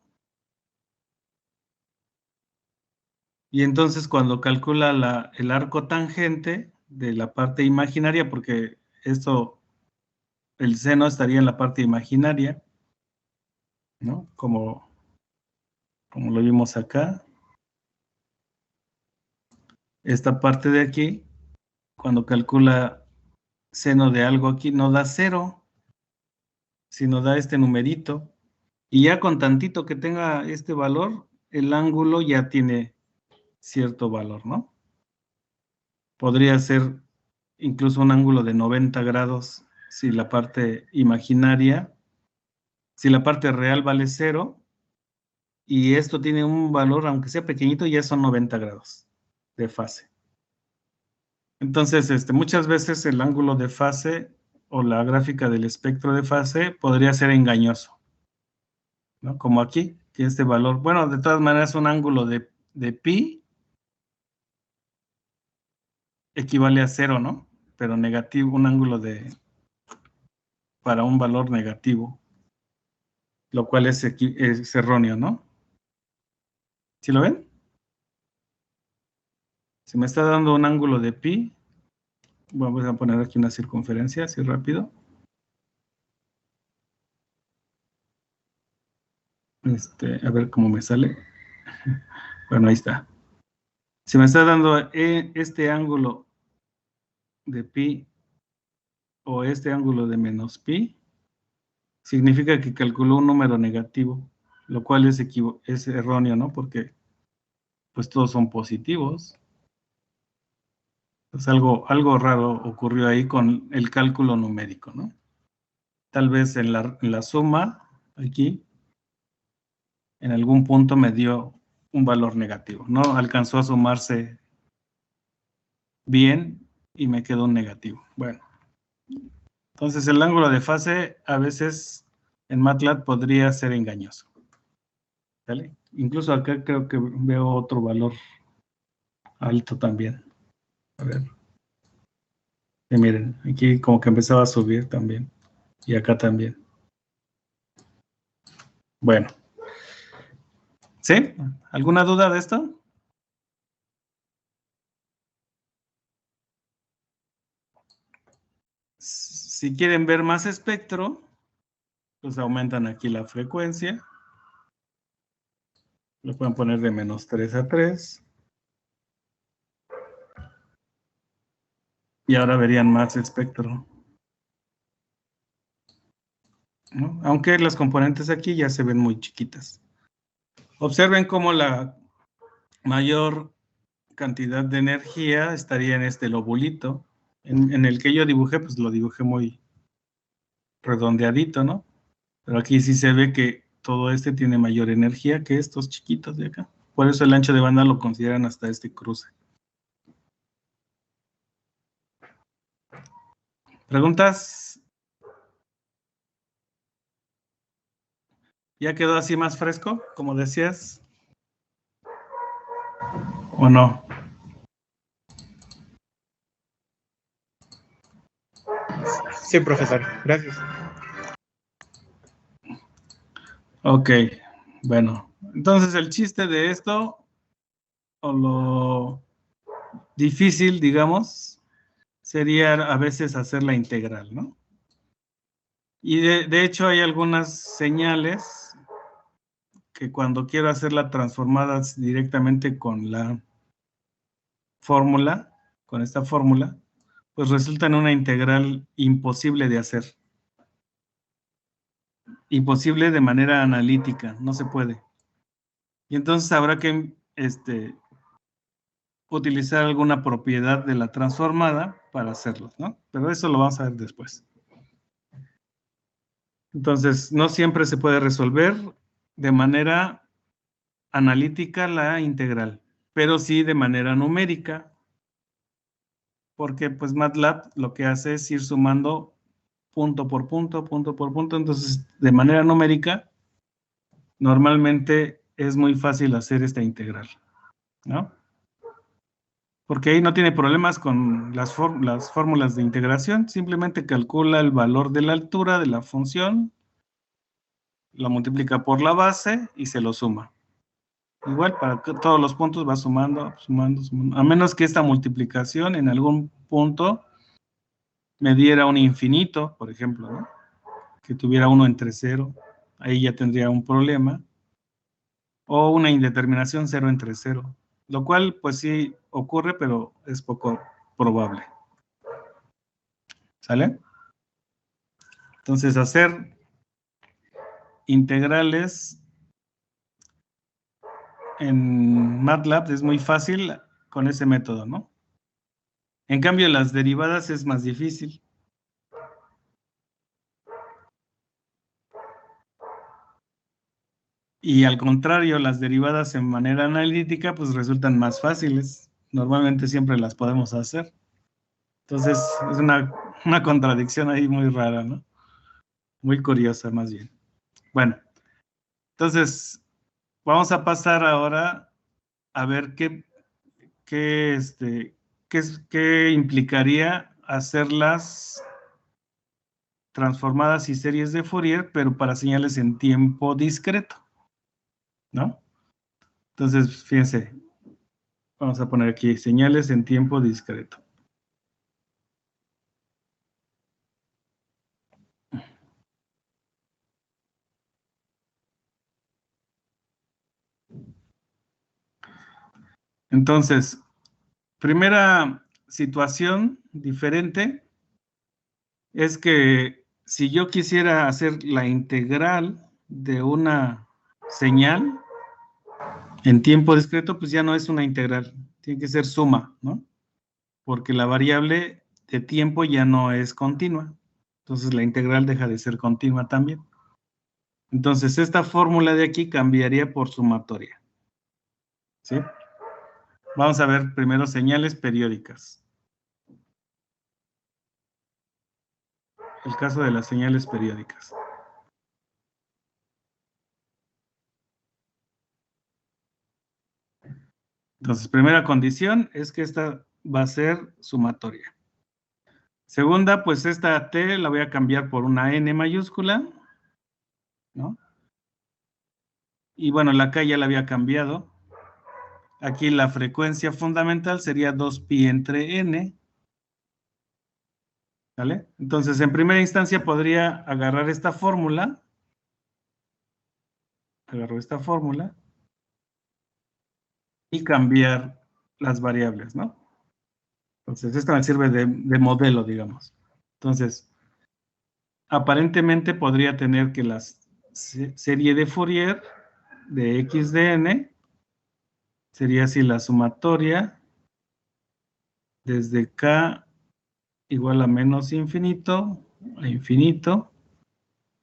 Y entonces cuando calcula el arco tangente de la parte imaginaria, porque el seno estaría en la parte imaginaria, ¿no? Como lo vimos acá. Esta parte de aquí, cuando calcula seno de algo aquí, no da 0, sino da este numerito. Y ya con tantito que tenga este valor, el ángulo ya tiene cierto valor, ¿no? Podría ser incluso un ángulo de 90 grados si la parte imaginaria, si la parte real vale 0, y esto tiene un valor, aunque sea pequeñito, ya son 90 grados de fase. Entonces, muchas veces el ángulo de fase o la gráfica del espectro de fase podría ser engañoso, ¿no? Como aquí, que este valor, bueno, de todas maneras un ángulo de pi equivale a 0, ¿no? Pero negativo, un ángulo para un valor negativo, lo cual es erróneo, ¿no? ¿Sí lo ven? Si me está dando un ángulo de pi, vamos a poner aquí una circunferencia, así rápido. A ver cómo me sale. Bueno, ahí está. Si me está dando este ángulo de pi o este ángulo de menos pi, significa que calculó un número negativo, lo cual es erróneo, ¿no? Porque pues todos son positivos. Pues algo raro ocurrió ahí con el cálculo numérico, ¿no? Tal vez en la suma, aquí, en algún punto me dio un valor negativo. No alcanzó a sumarse bien y me quedó un negativo. Bueno, Entonces el ángulo de fase a veces en MATLAB podría ser engañoso. ¿Vale? Incluso acá creo que veo otro valor alto también. A ver. Y miren, aquí como que empezaba a subir también. Y acá también. Bueno. ¿Sí? ¿Alguna duda de esto? Si quieren ver más espectro, pues aumentan aquí la frecuencia. Lo pueden poner de -3 a 3. Y ahora verían más espectro, ¿no? Aunque las componentes aquí ya se ven muy chiquitas. Observen cómo la mayor cantidad de energía estaría en este lobulito. En el que yo dibujé, pues lo dibujé muy redondeadito, ¿no? Pero aquí sí se ve que todo este tiene mayor energía que estos chiquitos de acá. Por eso el ancho de banda lo consideran hasta este cruce. ¿Preguntas? ¿Ya quedó así más fresco, como decías? ¿O no? Sí, profesor. Gracias. Ok, bueno. Entonces el chiste de esto, o lo difícil, digamos, sería a veces hacer la integral, ¿no? Y de hecho hay algunas señales que cuando quiero hacerla transformadas directamente con la fórmula, con esta fórmula, pues resulta en una integral imposible de hacer. Imposible de manera analítica, no se puede. Y entonces habrá que utilizar alguna propiedad de la transformada para hacerlo, ¿no? Pero eso lo vamos a ver después. Entonces, no siempre se puede resolver de manera analítica la integral, pero sí de manera numérica, porque pues MATLAB lo que hace es ir sumando punto por punto, entonces de manera numérica normalmente es muy fácil hacer esta integral, ¿no? Porque ahí no tiene problemas con las fórmulas de integración, simplemente calcula el valor de la altura de la función, lo multiplica por la base y se lo suma. Igual para todos los puntos va sumando, a menos que esta multiplicación en algún punto me diera un infinito, por ejemplo, ¿no? Que tuviera 1 entre 0, ahí ya tendría un problema, o una indeterminación 0 entre 0, lo cual pues sí ocurre, pero es poco probable. ¿Sale? Entonces hacer integrales en MATLAB es muy fácil con ese método, ¿no? En cambio, las derivadas es más difícil. Y al contrario, las derivadas en manera analítica pues resultan más fáciles. Normalmente siempre las podemos hacer. Entonces es una contradicción ahí muy rara, ¿no? Muy curiosa más bien. Bueno, entonces vamos a pasar ahora a ver qué implicaría hacerlas transformadas y series de Fourier, pero para señales en tiempo discreto, ¿no? Entonces, fíjense, vamos a poner aquí señales en tiempo discreto. Entonces, primera situación diferente es que si yo quisiera hacer la integral de una señal en tiempo discreto, pues ya no es una integral, tiene que ser suma, ¿no? Porque la variable de tiempo ya no es continua. Entonces la integral deja de ser continua también. Entonces esta fórmula de aquí cambiaría por sumatoria. ¿Sí? Vamos a ver primero señales periódicas. el caso de las señales periódicas. Entonces, primera condición es que esta va a ser sumatoria. Segunda, pues esta T la voy a cambiar por una N mayúscula, ¿no? Y bueno, la K ya la había cambiado. Aquí la frecuencia fundamental sería 2pi entre N. ¿Vale? Entonces, en primera instancia podría agarrar esta fórmula. Agarro esta fórmula. Y cambiar las variables, ¿no? Entonces, esta me sirve de modelo, digamos. Entonces, aparentemente podría tener que la serie de Fourier de x de n sería así la sumatoria desde k igual a menos infinito a infinito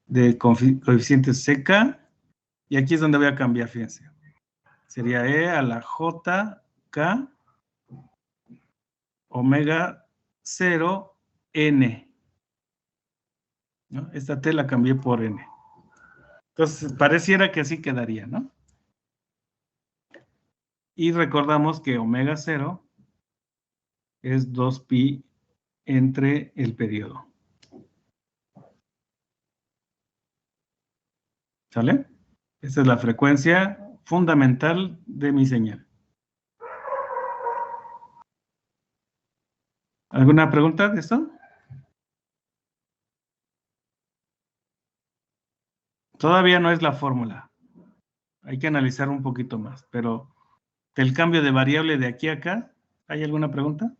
de coeficientes ck, y aquí es donde voy a cambiar, fíjense. Sería e a la j k omega 0 n. ¿No? Esta t la cambié por n. Entonces, pareciera que así quedaría, ¿no? Y recordamos que omega 0 es 2pi entre el periodo. ¿Sale? Esta es la frecuencia fundamental de mi señal. ¿Alguna pregunta de esto? Todavía no es la fórmula. Hay que analizar un poquito más, pero el cambio de variable de aquí a acá, ¿hay alguna pregunta?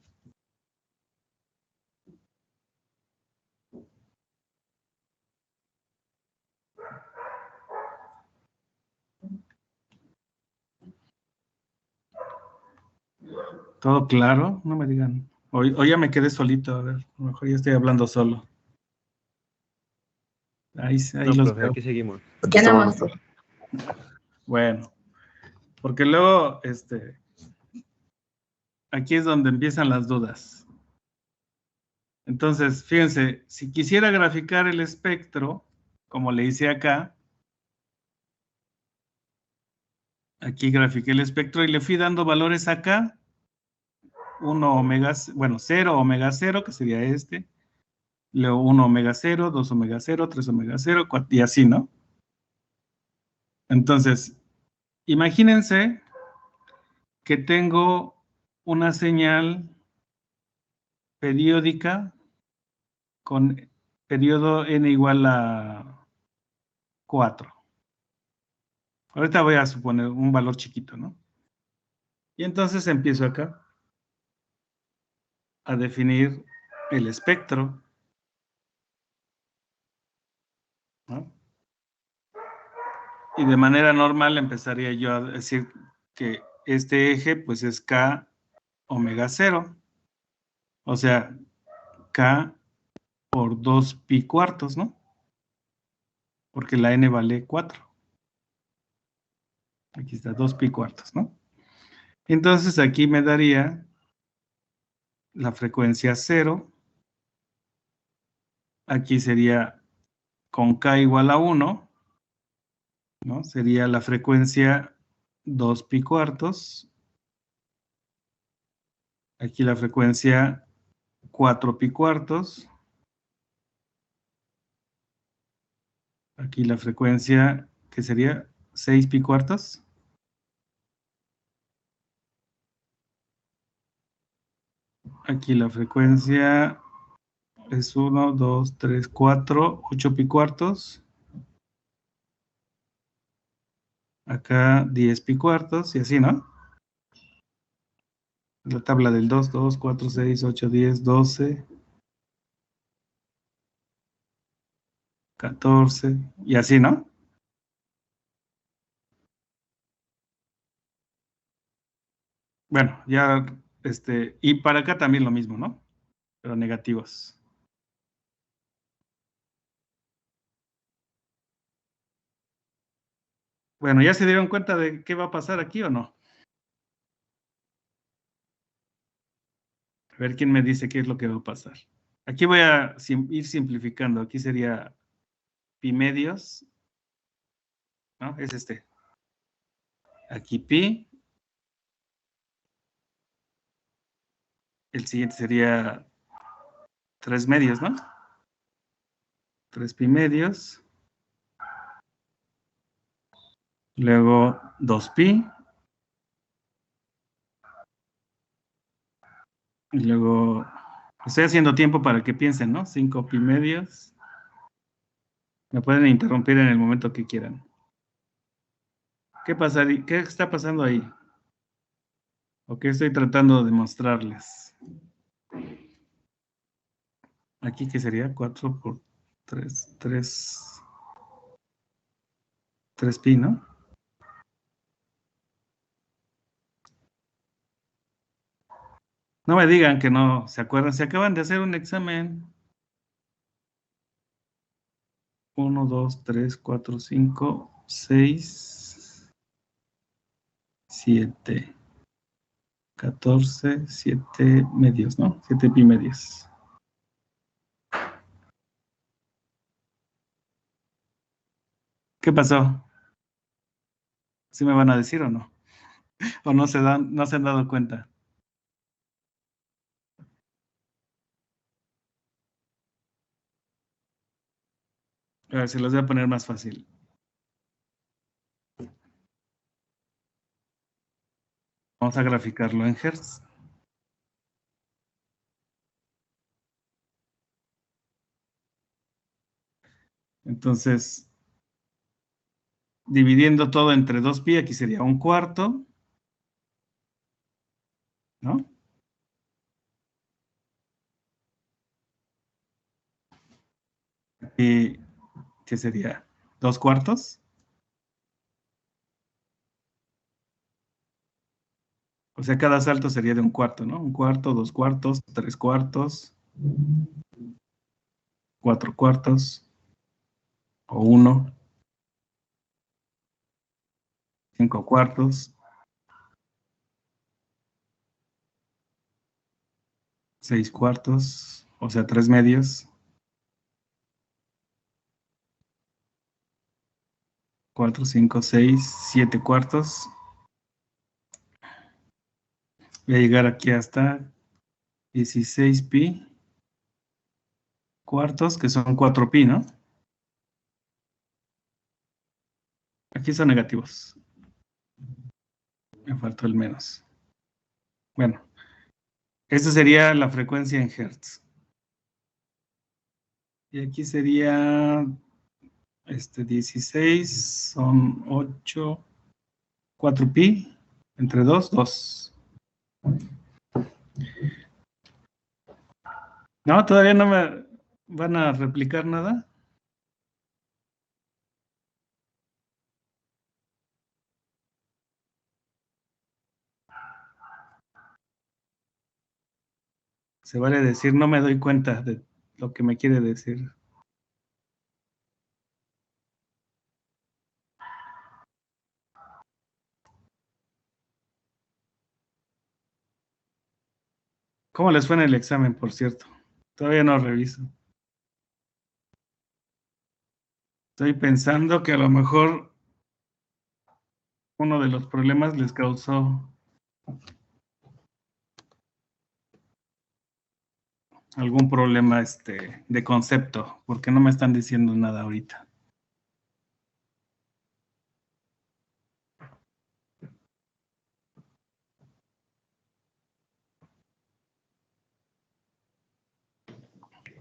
¿Todo claro? No me digan. Hoy ya me quedé solito, a ver, a lo mejor ya estoy hablando solo. Ahí No, los profe, veo. aquí seguimos. Ya nada más. Bueno, porque luego, aquí es donde empiezan las dudas. Entonces, fíjense, si quisiera graficar el espectro, como le hice acá, aquí grafiqué el espectro y le fui dando valores acá, 1 omega, bueno, 0 omega 0, que sería este, luego 1 omega 0, 2 omega 0, 3 omega 0, 4, y así, ¿no? Entonces, imagínense que tengo una señal periódica con periodo n igual a 4. Ahorita voy a suponer un valor chiquito, ¿no? Y entonces empiezo acá a definir el espectro, ¿no? Y de manera normal empezaría yo a decir que este eje pues es k omega 0, o sea, k por 2 pi cuartos, ¿no? Porque la n vale 4. Aquí está, 2 pi cuartos, ¿no? Entonces aquí me daría la frecuencia 0. Aquí sería con k igual a 1, ¿no? Sería la frecuencia 2 pi cuartos. Aquí la frecuencia 4 pi cuartos. Aquí la frecuencia, que sería 6 pi cuartos. Aquí la frecuencia es 1, 2, 3, 4, 8 pi cuartos. Acá 10 pi cuartos y así, ¿no? La tabla del 2, 2, 4, 6, 8, 10, 12, 14 y así, ¿no? Bueno, ya, y para acá también lo mismo, ¿no? Pero negativos. Bueno, ¿ya se dieron cuenta de qué va a pasar aquí o no? A ver quién me dice qué es lo que va a pasar. Aquí voy a ir simplificando. Aquí sería pi medios, ¿no? Es este. Aquí pi. El siguiente sería 3 medios, ¿no? 3 pi medios. Luego 2 pi. Y luego estoy haciendo tiempo para que piensen, ¿no? 5 pi medios. Me pueden interrumpir en el momento que quieran. ¿Qué pasaría? ¿Qué está pasando ahí? ¿O qué estoy tratando de mostrarles? Aquí, ¿qué sería? 4 por 3, 3 pi, ¿no? No me digan que no se acuerdan. Se acaban de hacer un examen. 1, 2, 3, 4, 5, 6, 7, 14, 7 medios, ¿no? 7 pi medios. ¿Qué pasó? ¿Sí me van a decir o no? ¿O no se han dado cuenta? A ver, se los voy a poner más fácil. Vamos a graficarlo en Hertz. Entonces, dividiendo todo entre 2 pi, aquí sería 1/4, ¿no? Y, ¿qué sería? 2/4. O sea, cada salto sería de 1/4, ¿no? 1/4, 2/4, 3/4, 4/4, o 1, 5/4, 6/4, o sea, 3 medios, 4, 5, 6, 7/4. Voy a llegar aquí hasta 16 pi cuartos, que son 4 pi, ¿no? Aquí son negativos. Me faltó el menos. Bueno, esta sería la frecuencia en Hertz. Y aquí sería 16, son 8, 4 pi, entre 2, 2. No, todavía no me van a replicar nada. Se vale decir, no me doy cuenta de lo que me quiere decir. ¿Cómo les fue en el examen, por cierto? Todavía no reviso. Estoy pensando que a lo mejor uno de los problemas les causó algún problema de concepto, porque no me están diciendo nada ahorita.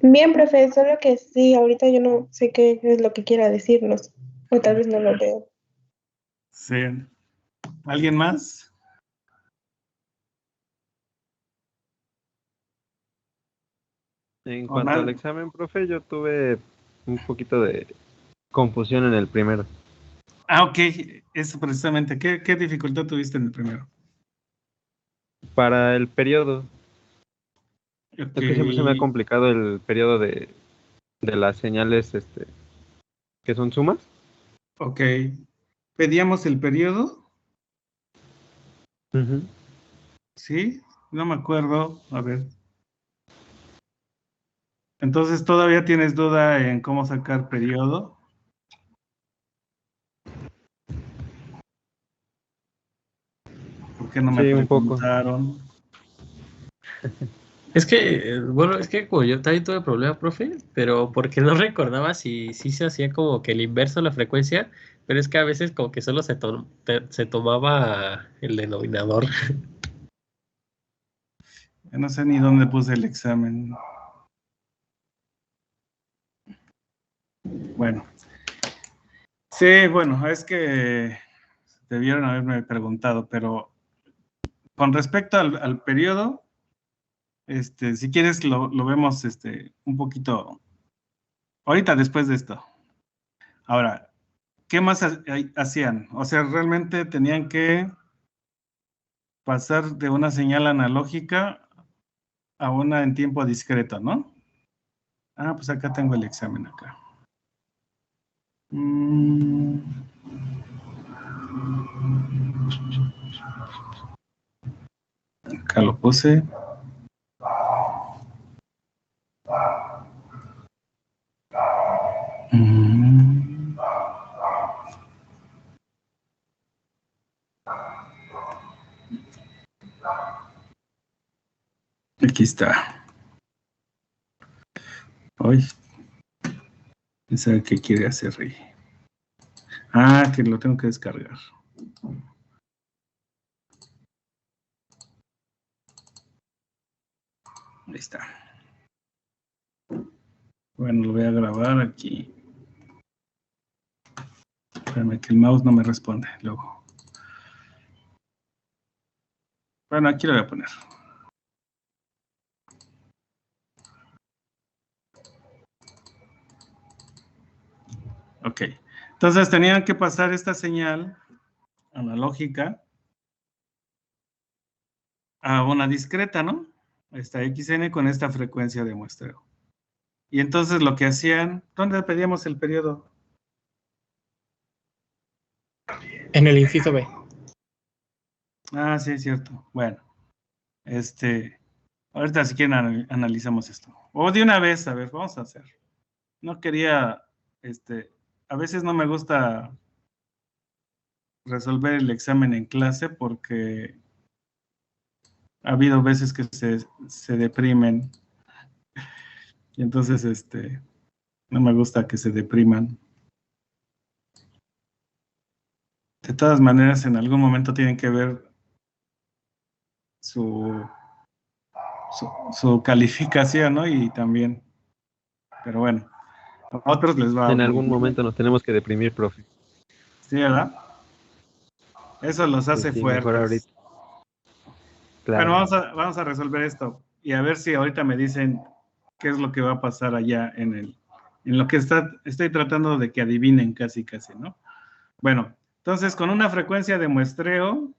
Bien, profe, solo que sí, ahorita yo no sé qué es lo que quiera decirnos, o tal vez no lo veo. Sí. ¿Alguien más? En ¿O cuanto al nada? examen, profe, yo tuve un poquito de confusión en el primero. Ah, ok. Eso precisamente. ¿Qué dificultad tuviste en el primero? Para el periodo, Ok. es que siempre se me ha complicado el periodo de las señales que son sumas. Ok. ¿Pedíamos el periodo? Ujú. Sí. No me acuerdo. A ver. Entonces, ¿todavía tienes duda en cómo sacar periodo? ¿Por qué no me Sí, un poco. preguntaron? Es que, bueno, es que como yo también tuve problema, profe, pero porque no recordaba si se hacía como que el inverso de la frecuencia, pero es que a veces como que solo se tomaba el denominador. Yo no sé ni dónde puse el examen. Bueno. Sí, bueno, es que debieron haberme preguntado, pero con respecto al periodo, si quieres lo vemos un poquito ahorita después de esto. Ahora, ¿qué más hacían? O sea, realmente tenían que pasar de una señal analógica a una en tiempo discreto, ¿no? Ah, pues acá tengo el examen acá. Acá lo puse. Aquí está. Hoy. ¿Sabe qué quiere hacer Rey? Ah, que lo tengo que descargar. Ahí está. Bueno, lo voy a grabar aquí. Espérame que el mouse no me responde luego. Bueno, aquí lo voy a poner. Ok. Entonces tenían que pasar esta señal analógica a una discreta, ¿no? Esta XN con esta frecuencia de muestreo. Y entonces lo que hacían, ¿dónde pedíamos el periodo? En el inciso B. Ah, sí, es cierto. Bueno, ahorita si quieren analizamos esto. O de una vez, a ver, vamos a hacer. No quería, a veces no me gusta resolver el examen en clase porque ha habido veces que se deprimen y entonces, no me gusta que se depriman. De todas maneras, en algún momento tienen que ver su calificación, ¿no? Y también, pero bueno, a otros les va En muy algún bien. momento nos tenemos que deprimir, profe. Sí, ¿verdad? Eso los Pues hace sí, mejor fuertes. ahorita. Bueno, Claro. vamos a resolver esto y a ver si ahorita me dicen qué es lo que va a pasar allá en lo que estoy tratando de que adivinen casi, ¿no? Bueno, entonces con una frecuencia de muestreo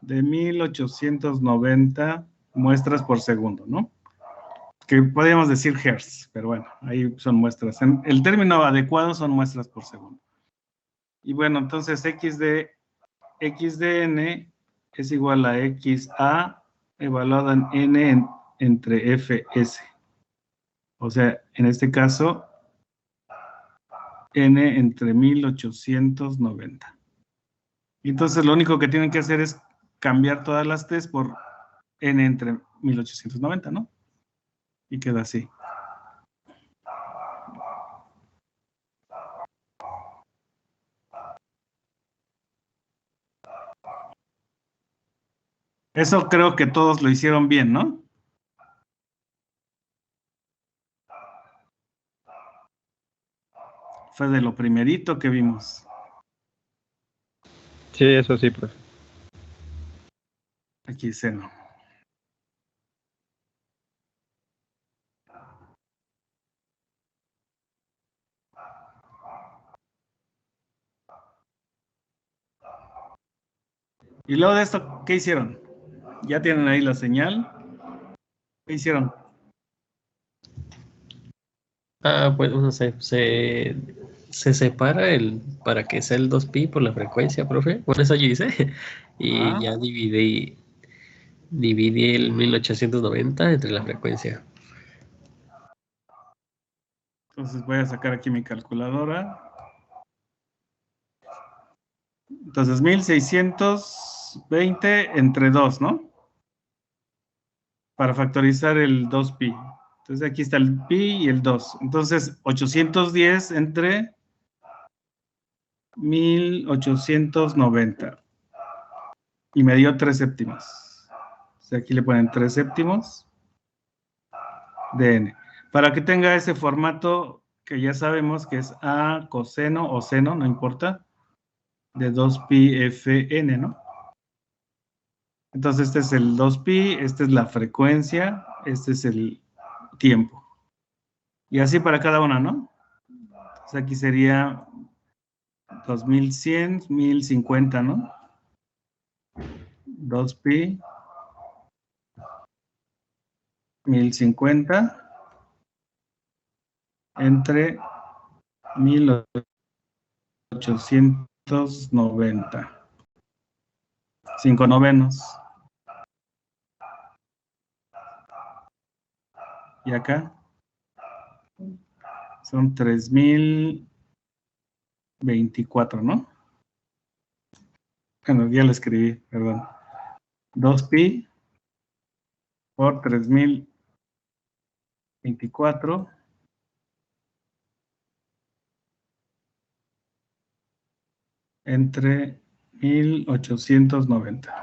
de 1890 muestras por segundo, ¿no? Que podríamos decir hertz, pero bueno, ahí son muestras. El término adecuado son muestras por segundo. Y bueno, entonces xdn es igual a xa evaluada en n entre fs. O sea, en este caso, n entre 1890. Y entonces lo único que tienen que hacer es cambiar todas las t's por n entre 1890, ¿no? Y queda así. Eso creo que todos lo hicieron bien, ¿no? Fue de lo primerito que vimos. Sí, eso sí, profe. Aquí seno. Y luego de esto, ¿qué hicieron? Ya tienen ahí la señal. ¿Qué hicieron? Ah, pues no sé, se separa para que sea el 2pi por la frecuencia, profe. Bueno, eso yo hice. Y Ah, ya dividí el 1890 entre la frecuencia. Entonces voy a sacar aquí mi calculadora. Entonces 1620 entre 2, ¿no? Para factorizar el 2pi. Entonces aquí está el pi y el 2. Entonces 810 entre 1890. Y me dio 3 séptimos. O sea, aquí le ponen 3 séptimos de n. Para que tenga ese formato que ya sabemos que es a coseno o seno, no importa, de 2pi fn, ¿no? Entonces este es el 2pi, esta es la frecuencia, este es el tiempo. Y así para cada una, ¿no? Entonces aquí sería 2100, 1050, ¿no? 2pi, 1050 entre 1890. 5 novenos. Y acá son 3024, ¿no? Bueno, ya lo escribí, perdón. 2pi por 3024 entre 1890.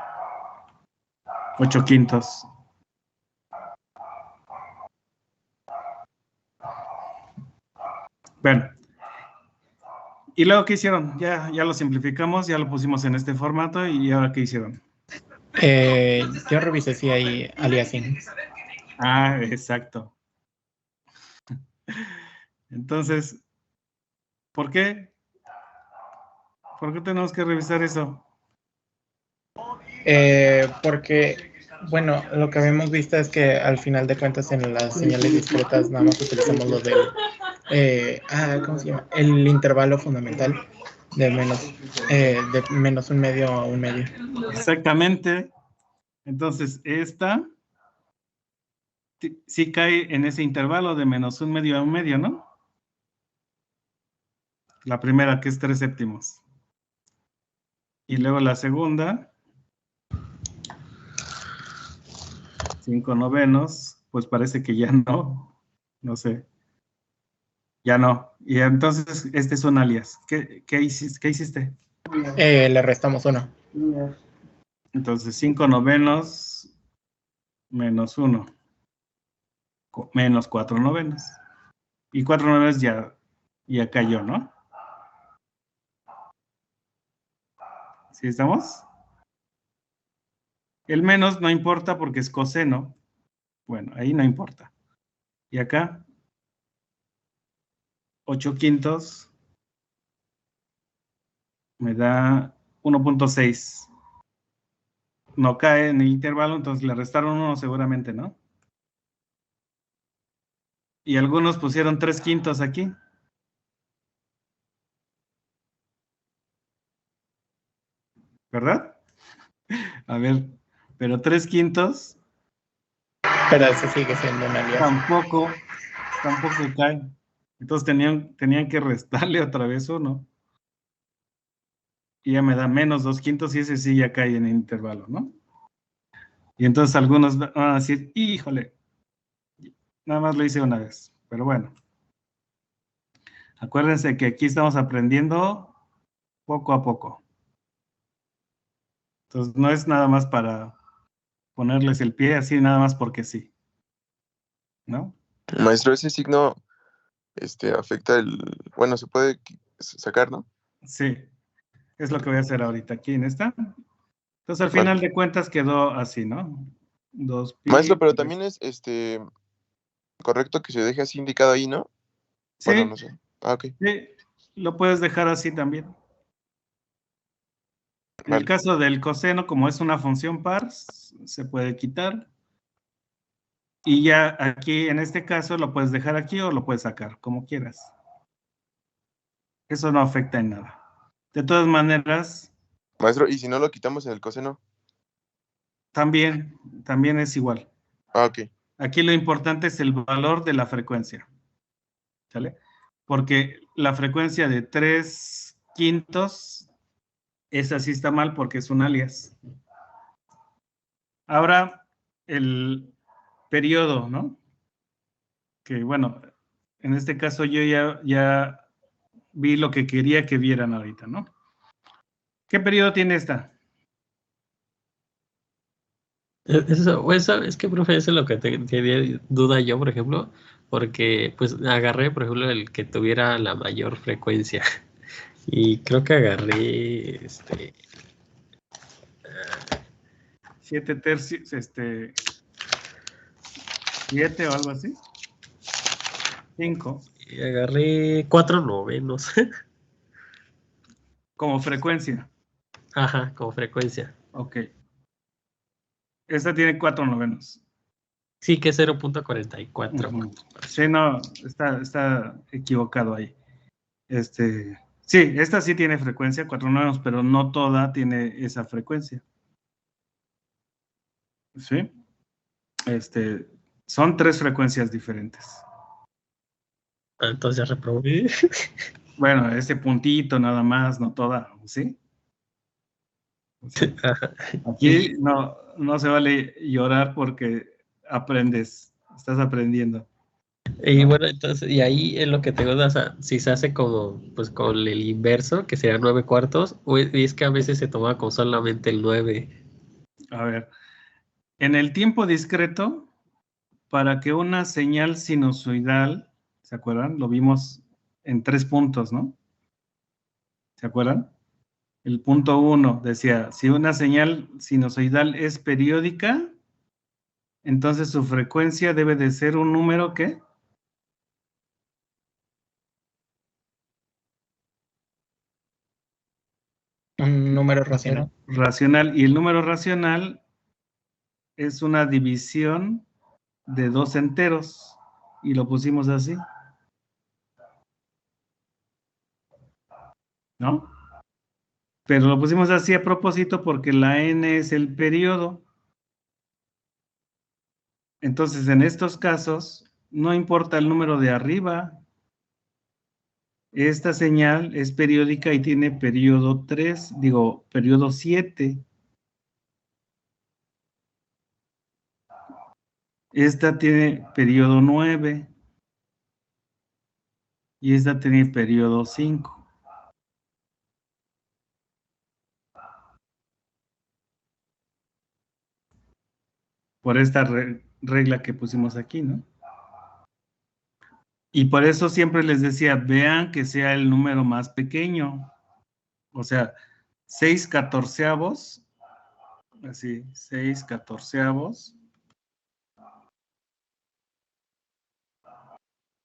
8 quintos. Bueno. ¿Y luego qué hicieron? Ya lo simplificamos, ya lo pusimos en este formato y ahora ¿qué hicieron? Yo revisé si hay aliasing. Ah, exacto. Entonces, ¿por qué? ¿Por qué tenemos que revisar eso? Porque, bueno, lo que habíamos visto es que al final de cuentas en las señales discretas nada más utilizamos lo del, ¿cómo se llama? El intervalo fundamental de menos un medio a un medio. Exactamente. Entonces, esta sí cae en ese intervalo de menos un medio a un medio, ¿no? La primera, que es 3 séptimos. Y luego la segunda, 5 novenos, pues parece que ya no sé. Ya no. Y entonces, este es un alias. ¿Qué hiciste? Le restamos uno. Entonces, 5 novenos menos 1. Menos 4 novenos. Y 4 novenos ya cayó, ¿no? ¿Sí estamos? El menos no importa porque es coseno. Bueno, ahí no importa. Y acá, 8 quintos me da 1.6. No cae en el intervalo, entonces le restaron 1 seguramente, ¿no? Y algunos pusieron 3 quintos aquí. ¿Verdad? A ver, pero 3 quintos Pero eso sigue siendo un alias. tampoco cae. Entonces tenían que restarle otra vez 1. Y ya me da menos 2 quintos y ese sí ya cae en el intervalo, ¿no? Y entonces algunos van a decir, híjole, nada más lo hice una vez. Pero bueno. Acuérdense que aquí estamos aprendiendo poco a poco. Entonces no es nada más para ponerles el pie así nada más porque sí. ¿No? Maestro, ese signo afecta bueno, se puede sacar, ¿no? Sí. Es lo que voy a hacer ahorita aquí en esta. Entonces al final de cuentas quedó así, ¿no? 2pi. Maestro, pero también es correcto que se deje así indicado ahí, ¿no? Sí. Bueno, no sé. Ah, ok. Sí, lo puedes dejar así también. En el caso del coseno, como es una función par, se puede quitar. Y ya aquí, en este caso, lo puedes dejar aquí o lo puedes sacar, como quieras. Eso no afecta en nada. De todas maneras... Maestro, ¿y si no lo quitamos en el coseno? También es igual. Ah, ok. Aquí lo importante es el valor de la frecuencia. ¿Sale? Porque la frecuencia de 3/5, esa sí está mal porque es un alias. Ahora, el periodo, ¿no? Que bueno, en este caso yo ya vi lo que quería que vieran ahorita, ¿no? ¿Qué periodo tiene esta? Eso, es que, profe, eso es lo que tenía duda yo, por ejemplo, porque pues agarré, por ejemplo, el que tuviera la mayor frecuencia. Y creo que agarré 7 tercios, 7 o algo así. 5. y agarré 4/9. Como frecuencia. Ajá, como frecuencia. Ok. Esta tiene 4/9. Sí, que es 0.44. Ujú. Sí, no, está equivocado ahí. Sí, esta sí tiene frecuencia, 4/9, pero no toda tiene esa frecuencia. ¿Sí? Son 3 frecuencias diferentes. Entonces ya reprobé. Bueno, ese puntito nada más, no toda, ¿sí? Ajá. Aquí no se vale llorar porque aprendes, estás aprendiendo. Y bueno, entonces, y ahí es lo que tengo, o sea, si se hace como, pues con el inverso, que sería 9/4, y es que a veces se toma con solamente el 9. A ver, en el tiempo discreto, para que una señal sinusoidal, ¿se acuerdan? Lo vimos en 3 puntos, ¿no? ¿Se acuerdan? El punto 1 decía, si una señal sinusoidal es periódica, entonces su frecuencia debe de ser un número, ¿qué? Un número racional. Racional. Y el número racional es una división de 2 enteros. Y lo pusimos así. ¿No? Pero lo pusimos así a propósito porque la n es el periodo. Entonces, en estos casos, no importa el número de arriba. Esta señal es periódica y tiene periodo 3, periodo 7. Esta tiene periodo 9 y esta tiene periodo 5. Por esta regla que pusimos aquí, ¿no? Y por eso siempre les decía, vean que sea el número más pequeño. O sea, 6/14, así, 6/14.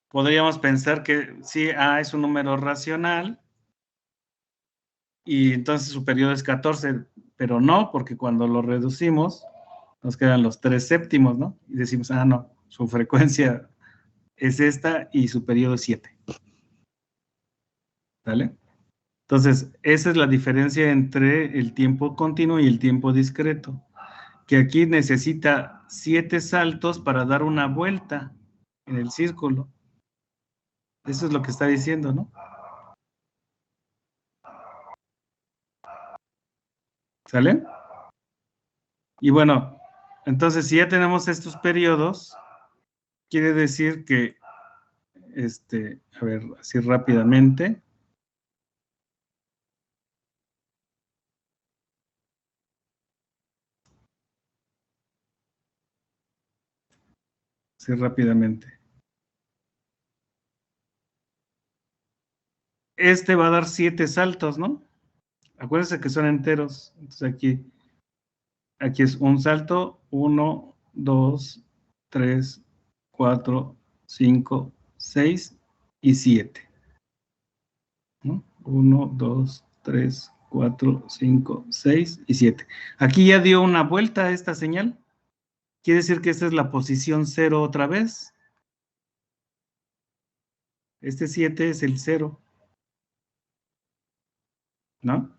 Podríamos pensar que sí, es un número racional y entonces su periodo es 14, pero no, porque cuando lo reducimos nos quedan los 3/7, ¿no? Y decimos, no, su frecuencia es esta y su periodo es 7. ¿Vale? Entonces, esa es la diferencia entre el tiempo continuo y el tiempo discreto, que aquí necesita 7 saltos para dar una vuelta en el círculo. Eso es lo que está diciendo, ¿no? ¿Sale? Y bueno, entonces si ya tenemos estos periodos, quiere decir que, a ver, así rápidamente. Así rápidamente. Este va a dar 7 saltos, ¿no? Acuérdense que son enteros. Entonces aquí es un salto, 1, 2, 3, 4, 5, 6 y 7. ¿No? 1, 2, 3, 4, 5, 6 y 7. Aquí ya dio una vuelta a esta señal. Quiere decir que esta es la posición 0 otra vez. Este 7 es el 0. ¿No?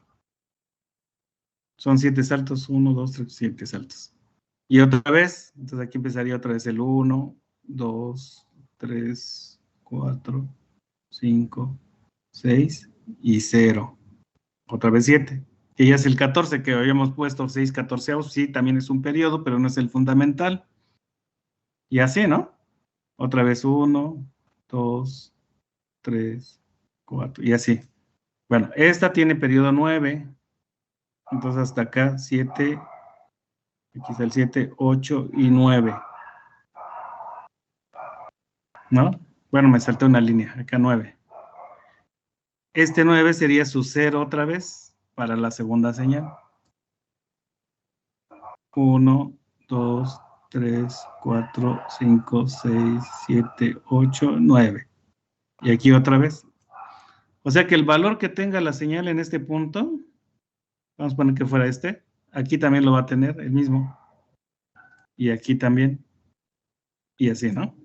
Son 7 saltos, 1, 2, 3, 7 saltos. Y otra vez, entonces aquí empezaría otra vez el 1, 2, 3, 4, 5, 6 y 0. Otra vez 7. Que ya es el 14 que habíamos puesto 6 catorceavos. Sí, también es un periodo, pero no es el fundamental. Y así, ¿no? Otra vez 1, 2, 3, 4 y así. Bueno, esta tiene periodo 9. Entonces hasta acá 7. Aquí está el 7, 8 y 9. ¿No? Bueno, me salté una línea. Acá 9. Este 9 sería su 0 otra vez para la segunda señal. 1, 2, 3, 4, 5, 6, 7, 8, 9. Y aquí otra vez. O sea que el valor que tenga la señal en este punto, vamos a poner que fuera este, aquí también lo va a tener el mismo. Y aquí también. Y así, ¿no?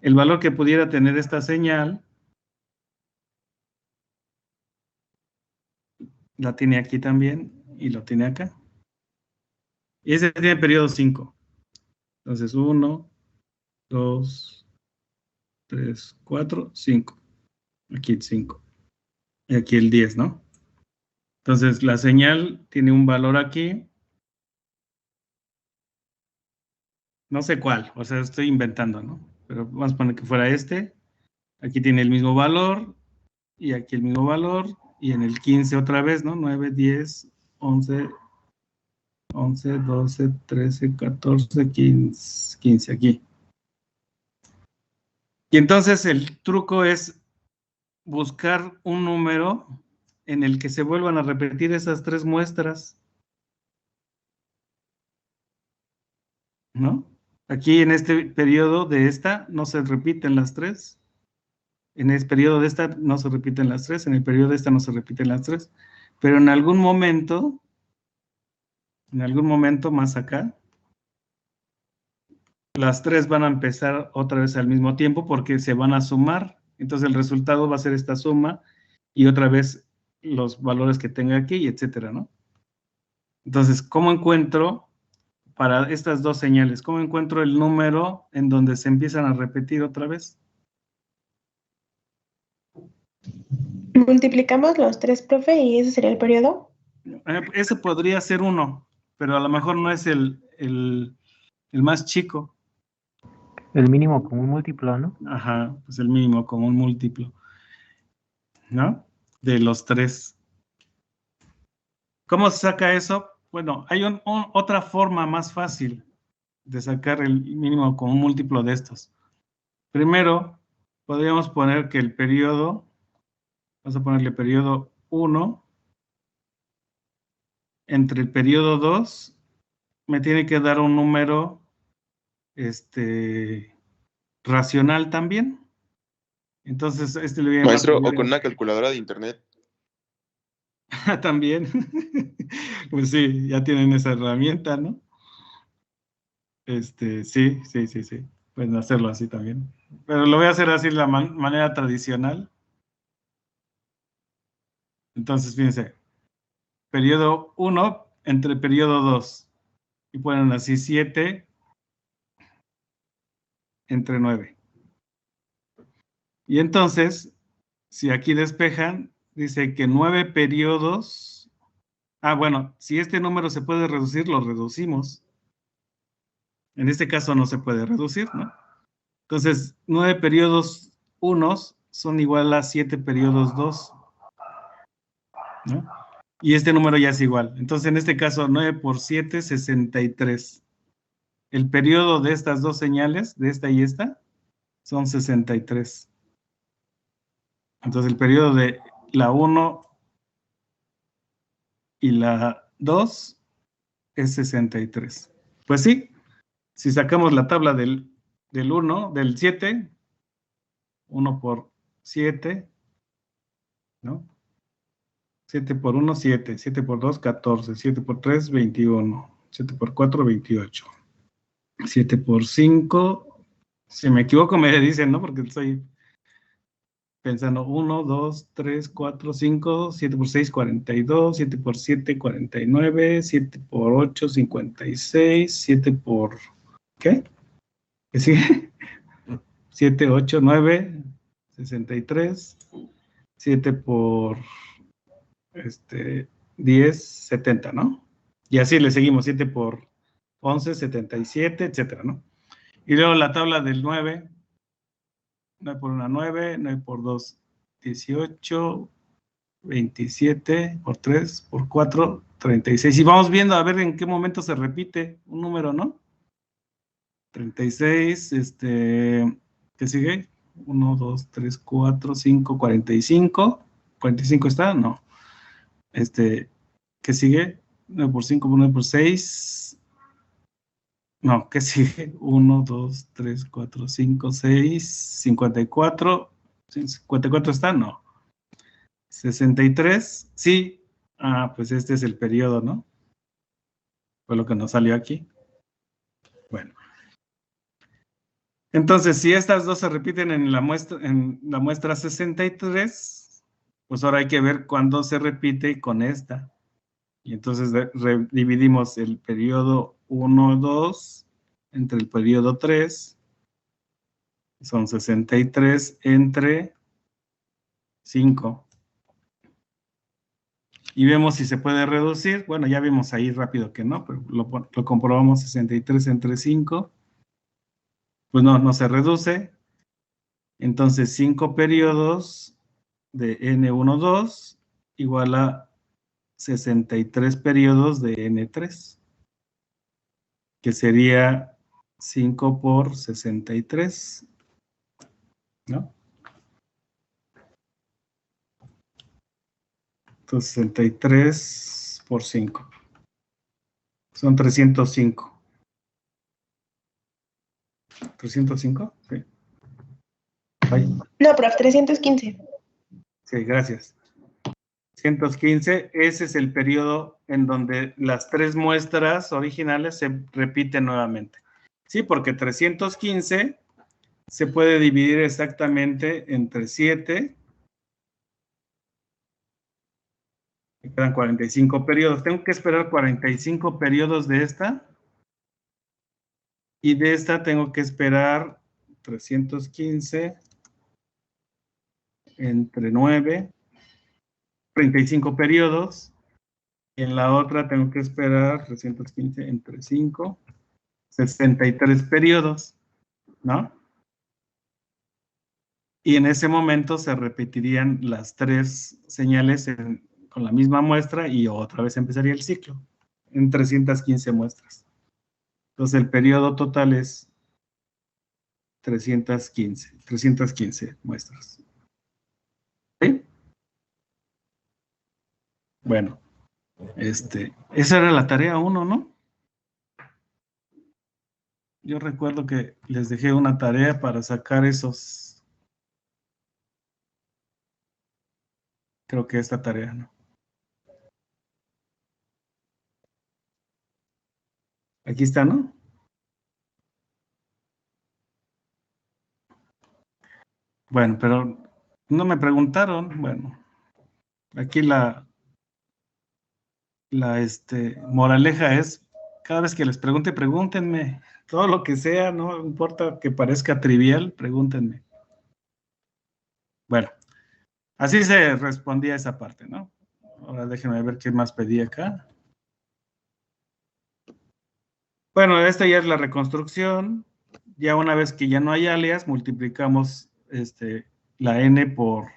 El valor que pudiera tener esta señal, la tiene aquí también y lo tiene acá. Y ese tiene periodo 5. Entonces 1, 2, 3, 4, 5. Aquí el 5. Y aquí el 10, ¿no? Entonces la señal tiene un valor aquí. No sé cuál, o sea, estoy inventando, ¿no? Pero vamos a poner que fuera este. Aquí tiene el mismo valor. Y aquí el mismo valor. Y en el 15 otra vez, ¿no? 9, 10, 11, 11, 12, 13, 14, 15 aquí. Y entonces el truco es buscar un número en el que se vuelvan a repetir esas 3 muestras, ¿no? Aquí en este periodo de esta no se repiten las 3. En el periodo de esta no se repiten las 3. En el periodo de esta no se repiten las 3. Pero en algún momento más acá, las 3 van a empezar otra vez al mismo tiempo porque se van a sumar. Entonces el resultado va a ser esta suma y otra vez los valores que tenga aquí, y etcétera, ¿no? Entonces, ¿cómo encuentro para estas dos señales? ¿Cómo encuentro el número en donde se empiezan a repetir otra vez? Multiplicamos los 3, profe, y ese sería el periodo. Ese podría ser 1, pero a lo mejor no es el más chico. El mínimo común múltiplo, ¿no? Ajá, pues el mínimo común múltiplo, ¿no? De los 3. ¿Cómo se saca eso? Bueno, hay otra forma más fácil de sacar el mínimo común múltiplo de estos. Primero, podríamos poner que el periodo, vamos a ponerle periodo 1, entre el periodo 2, me tiene que dar un número racional también. Entonces, le voy a llamar Maestro, o primero. con una calculadora de internet. También. Pues sí, ya tienen esa herramienta, ¿no? Sí. Pueden hacerlo así también. Pero lo voy a hacer así de la manera tradicional. Entonces, fíjense. Periodo 1 entre periodo 2. Y ponen así 7 entre 9. Y entonces, si aquí despejan, dice que 9 periodos. Bueno, si este número se puede reducir, lo reducimos. En este caso no se puede reducir, ¿no? Entonces, 9 periodos 1 son igual a 7 periodos 2, ¿no? Y este número ya es igual. Entonces, en este caso, 9 por 7, 63. El periodo de estas dos señales, de esta y esta, son 63. Entonces, el periodo de la 1 y la 2 es 63. Pues sí, si sacamos la tabla del 1, del 7, 1 por 7, ¿no? 7 por 1, 7. 7 por 2, 14. 7 por 3, 21. 7 por 4, 28. 7 por 5, si me equivoco me dicen, ¿no? Porque estoy pensando 1, 2, 3, 4, 5, 7 por 6, 42, 7 por 7, 49, 7 por 8, 56, 7 por... ¿qué? ¿Qué sigue? 7, 8, 9, 63. 7 por 10, 70, ¿no? Y así le seguimos, 7 por 11, 77, etcétera, ¿no? Y luego la tabla del 9. 9 por 1, 9. 9 por 2, 18. 27 por 3 por 4, 36. Y vamos viendo a ver en qué momento se repite un número, ¿no? 36, ¿qué sigue? 1, 2, 3, 4, 5, 45. 45 está, no. ¿Qué sigue? 9 por 5, 9 por 6. No, ¿qué sigue? 1, 2, 3, 4, 5, 6, 54. 54 está, no. 63, sí. Ah, pues este es el periodo, ¿no? Fue lo que nos salió aquí. Bueno. Entonces, si estas dos se repiten en la muestra 63, pues ahora hay que ver cuándo se repite con esta. Y entonces dividimos el periodo 1, 2 entre el periodo 3. Son 63 entre 5. Y vemos si se puede reducir. Bueno, ya vimos ahí rápido que no, pero lo comprobamos. 63 entre 5. Pues no se reduce. Entonces 5 periodos de N12 igual a 63 periodos de N3, que sería 5 por 63, ¿no? Entonces 63 por 5. Son 305. ¿305? Sí. Ay. No, prof, 315. Sí, gracias. 315, ese es el periodo en donde las tres muestras originales se repiten nuevamente. Sí, porque 315 se puede dividir exactamente entre 7. Me quedan 45 periodos. Tengo que esperar 45 periodos de esta. Y de esta tengo que esperar 315 entre 9, 35 periodos. Y en la otra tengo que esperar 315 entre 5, 63 periodos, ¿no? Y en ese momento se repetirían las tres señales con la misma muestra y otra vez empezaría el ciclo en 315 muestras. Entonces el periodo total es 315 muestras. ¿Sí? Bueno, esa era la tarea 1, ¿no? Yo recuerdo que les dejé una tarea para sacar esos. Creo que esta tarea, ¿no? Aquí está, ¿no? Bueno, pero no me preguntaron. Bueno, aquí la moraleja es, cada vez que les pregunte, pregúntenme. Todo lo que sea, no importa que parezca trivial, pregúntenme. Bueno, así se respondía esa parte, ¿no? Ahora déjenme ver qué más pedí acá. Bueno, esta ya es la reconstrucción. Ya una vez que ya no hay alias, multiplicamos la n por,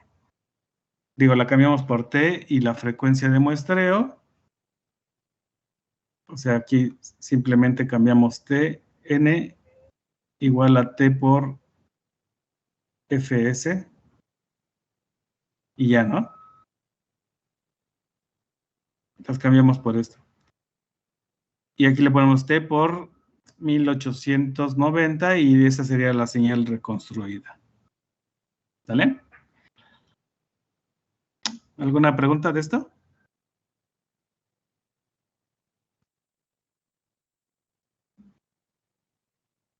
la cambiamos por t y la frecuencia de muestreo. O sea, aquí simplemente cambiamos t, n igual a t por fs. Y ya, ¿no? Las cambiamos por esto. Y aquí le ponemos t por 1890 y esa sería la señal reconstruida. ¿Sale? ¿Alguna pregunta de esto?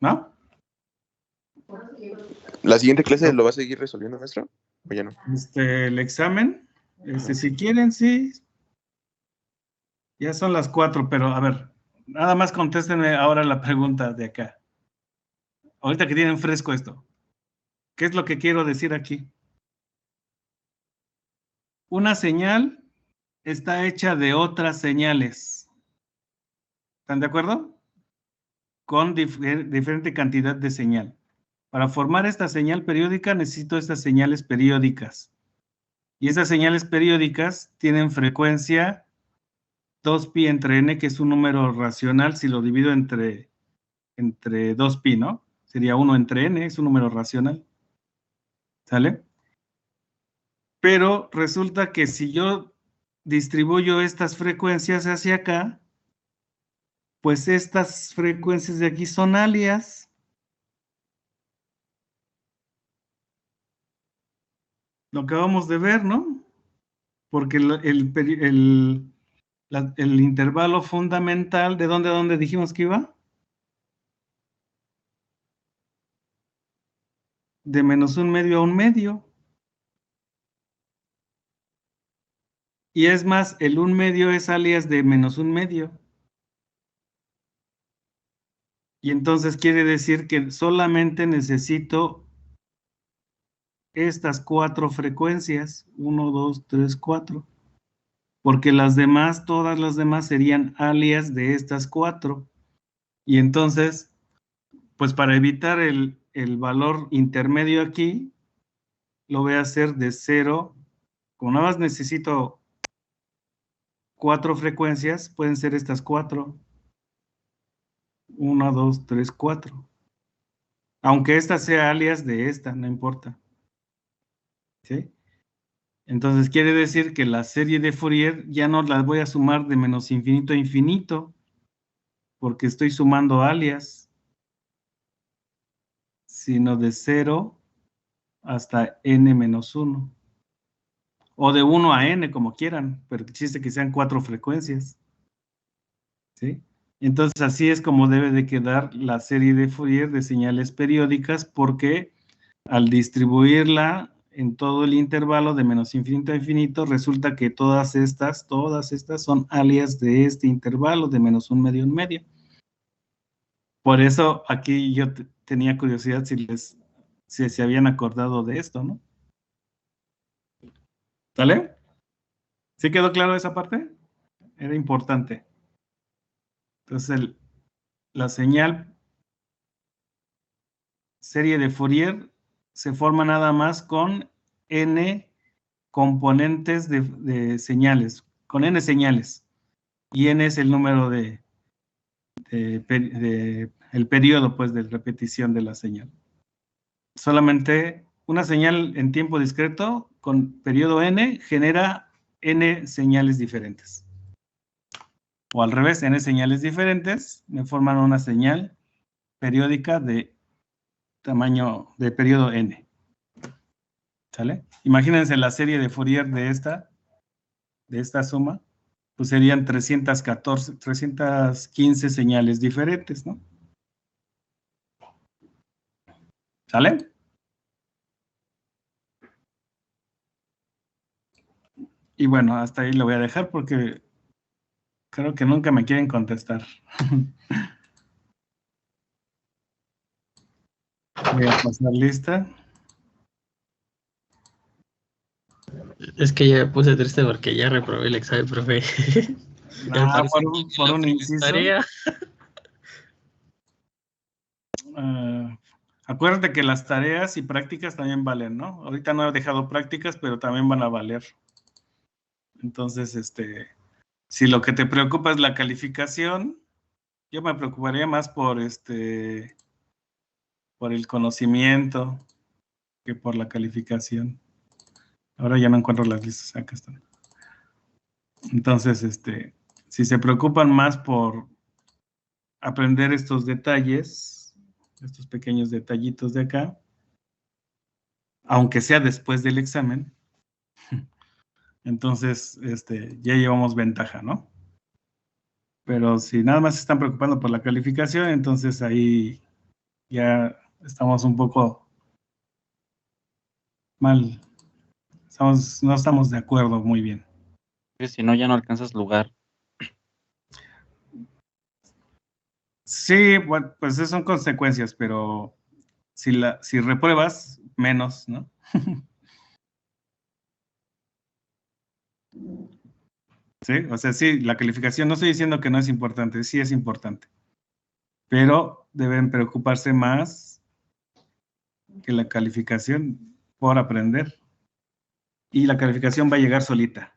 ¿No? ¿La siguiente clase lo va a seguir resolviendo, maestro? ¿O ya no? El examen, si quieren, sí. Ya son las 4, pero a ver, nada más contéstenme ahora la pregunta de acá. Ahorita que tienen fresco esto. ¿Qué es lo que quiero decir aquí? Una señal está hecha de otras señales. ¿Están de acuerdo? Con diferente cantidad de señal. Para formar esta señal periódica necesito estas señales periódicas. Y esas señales periódicas tienen frecuencia 2pi entre n, que es un número racional si lo divido entre 2pi, ¿no? Sería 1 entre n, es un número racional. ¿Sale? Pero resulta que si yo distribuyo estas frecuencias hacia acá, pues estas frecuencias de aquí son alias. Lo acabamos de ver, ¿no? Porque el intervalo fundamental, ¿de dónde a dónde dijimos que iba? De -1/2 a 1/2. Y es más, el 1/2 es alias de -1/2. Y entonces quiere decir que solamente necesito estas 4 frecuencias, 1, 2, 3, 4. Porque las demás, todas las demás serían alias de estas 4. Y entonces, pues para evitar el valor intermedio aquí, lo voy a hacer de 0. Como nada más necesito 4 frecuencias, pueden ser estas 4. 1, 2, 3, 4. Aunque esta sea alias de esta, no importa. ¿Sí? Entonces quiere decir que la serie de Fourier ya no la voy a sumar de menos infinito a infinito, porque estoy sumando alias, sino de 0 hasta n-1. O de 1 a n, como quieran, pero existe que sean 4 frecuencias. ¿Sí? Entonces así es como debe de quedar la serie de Fourier de señales periódicas, porque al distribuirla en todo el intervalo de menos infinito a infinito, resulta que todas estas son alias de este intervalo de -1/2 a 1/2. Por eso aquí yo tenía curiosidad si se habían acordado de esto, ¿no? ¿Sale? ¿Sí quedó claro esa parte? Era importante. Entonces, la señal serie de Fourier se forma nada más con n componentes de señales, con n señales. Y n es el número el periodo, pues, de repetición de la señal. Solamente una señal en tiempo discreto con periodo n genera n señales diferentes. O al revés, n señales diferentes me forman una señal periódica de tamaño de periodo n. ¿Sale? Imagínense la serie de Fourier de esta suma, pues serían 315 señales diferentes, ¿no? ¿Sale? Y bueno, hasta ahí lo voy a dejar porque creo que nunca me quieren contestar. Voy a pasar lista. Es que ya me puse triste porque ya reprobé el examen, profe. Ah, por un inciso. Tarea. Acuérdate que las tareas y prácticas también valen, ¿no? Ahorita no he dejado prácticas, pero también van a valer. Entonces, si lo que te preocupa es la calificación, yo me preocuparía más por el conocimiento que por la calificación. Ahora ya no encuentro las listas, acá están. Entonces, si se preocupan más por aprender estos detalles, estos pequeños detallitos de acá, aunque sea después del examen, entonces ya llevamos ventaja, ¿no? Pero si nada más se están preocupando por la calificación, entonces ahí ya estamos un poco mal. No estamos de acuerdo muy bien. Si no, ya no alcanzas lugar. Sí, bueno, pues esas son consecuencias, pero si repruebas, menos, ¿no? Sí, o sea, sí, la calificación, no estoy diciendo que no es importante, sí es importante, pero deben preocuparse más que la calificación por aprender, y la calificación va a llegar solita.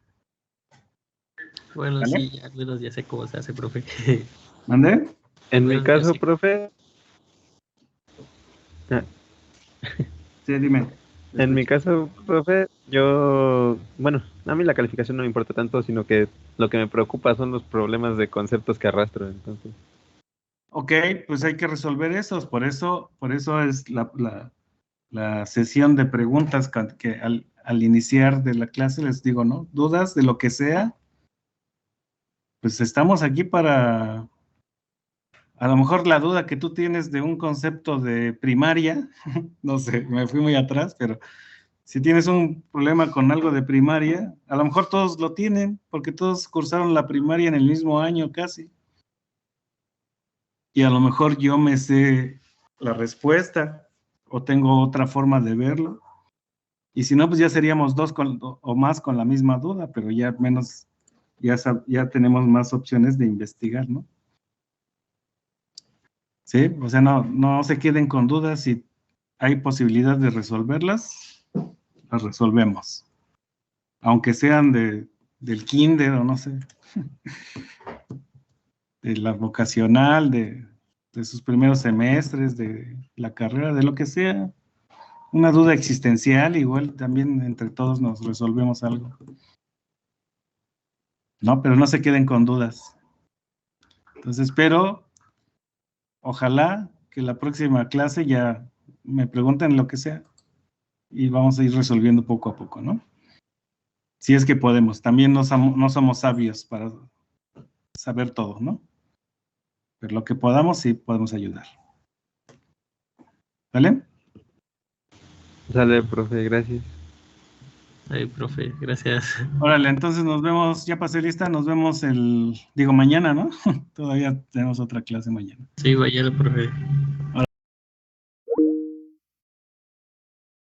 Bueno, ¿Vale? sí, al menos ya sé cómo se hace, profe. ¿Mande? En mi Bueno, caso, sí. profe, Sí, dime. en mi caso, profe, bueno, a mí la calificación no me importa tanto, sino que lo que me preocupa son los problemas de conceptos que arrastro, entonces. Ok, pues hay que resolver esos, por eso es la sesión de preguntas que al iniciar de la clase les digo, ¿no? Dudas de lo que sea, pues estamos aquí para, a lo mejor la duda que tú tienes de un concepto de primaria, no sé, me fui muy atrás, pero si tienes un problema con algo de primaria, a lo mejor todos lo tienen, porque todos cursaron la primaria en el mismo año casi. Y a lo mejor yo me sé la respuesta o tengo otra forma de verlo. Y si no, pues ya seríamos dos o más con la misma duda, pero ya menos, ya tenemos más opciones de investigar, ¿no? Sí, o sea, no se queden con dudas. Si hay posibilidad de resolverlas, las resolvemos. Aunque sean del kinder o no sé, de la vocacional, de sus primeros semestres, de la carrera, de lo que sea. Una duda existencial, igual también entre todos nos resolvemos algo. No, pero no se queden con dudas. Entonces, pero ojalá que la próxima clase ya me pregunten lo que sea y vamos a ir resolviendo poco a poco, ¿no? Si es que podemos. También no somos sabios para saber todo, ¿no? Pero lo que podamos, sí podemos ayudar. ¿Vale? Sale, profe, gracias. Ay, profe, gracias. Órale, entonces nos vemos, ya pasé lista, nos vemos mañana, ¿no? Todavía tenemos otra clase mañana. Sí, vaya, profe.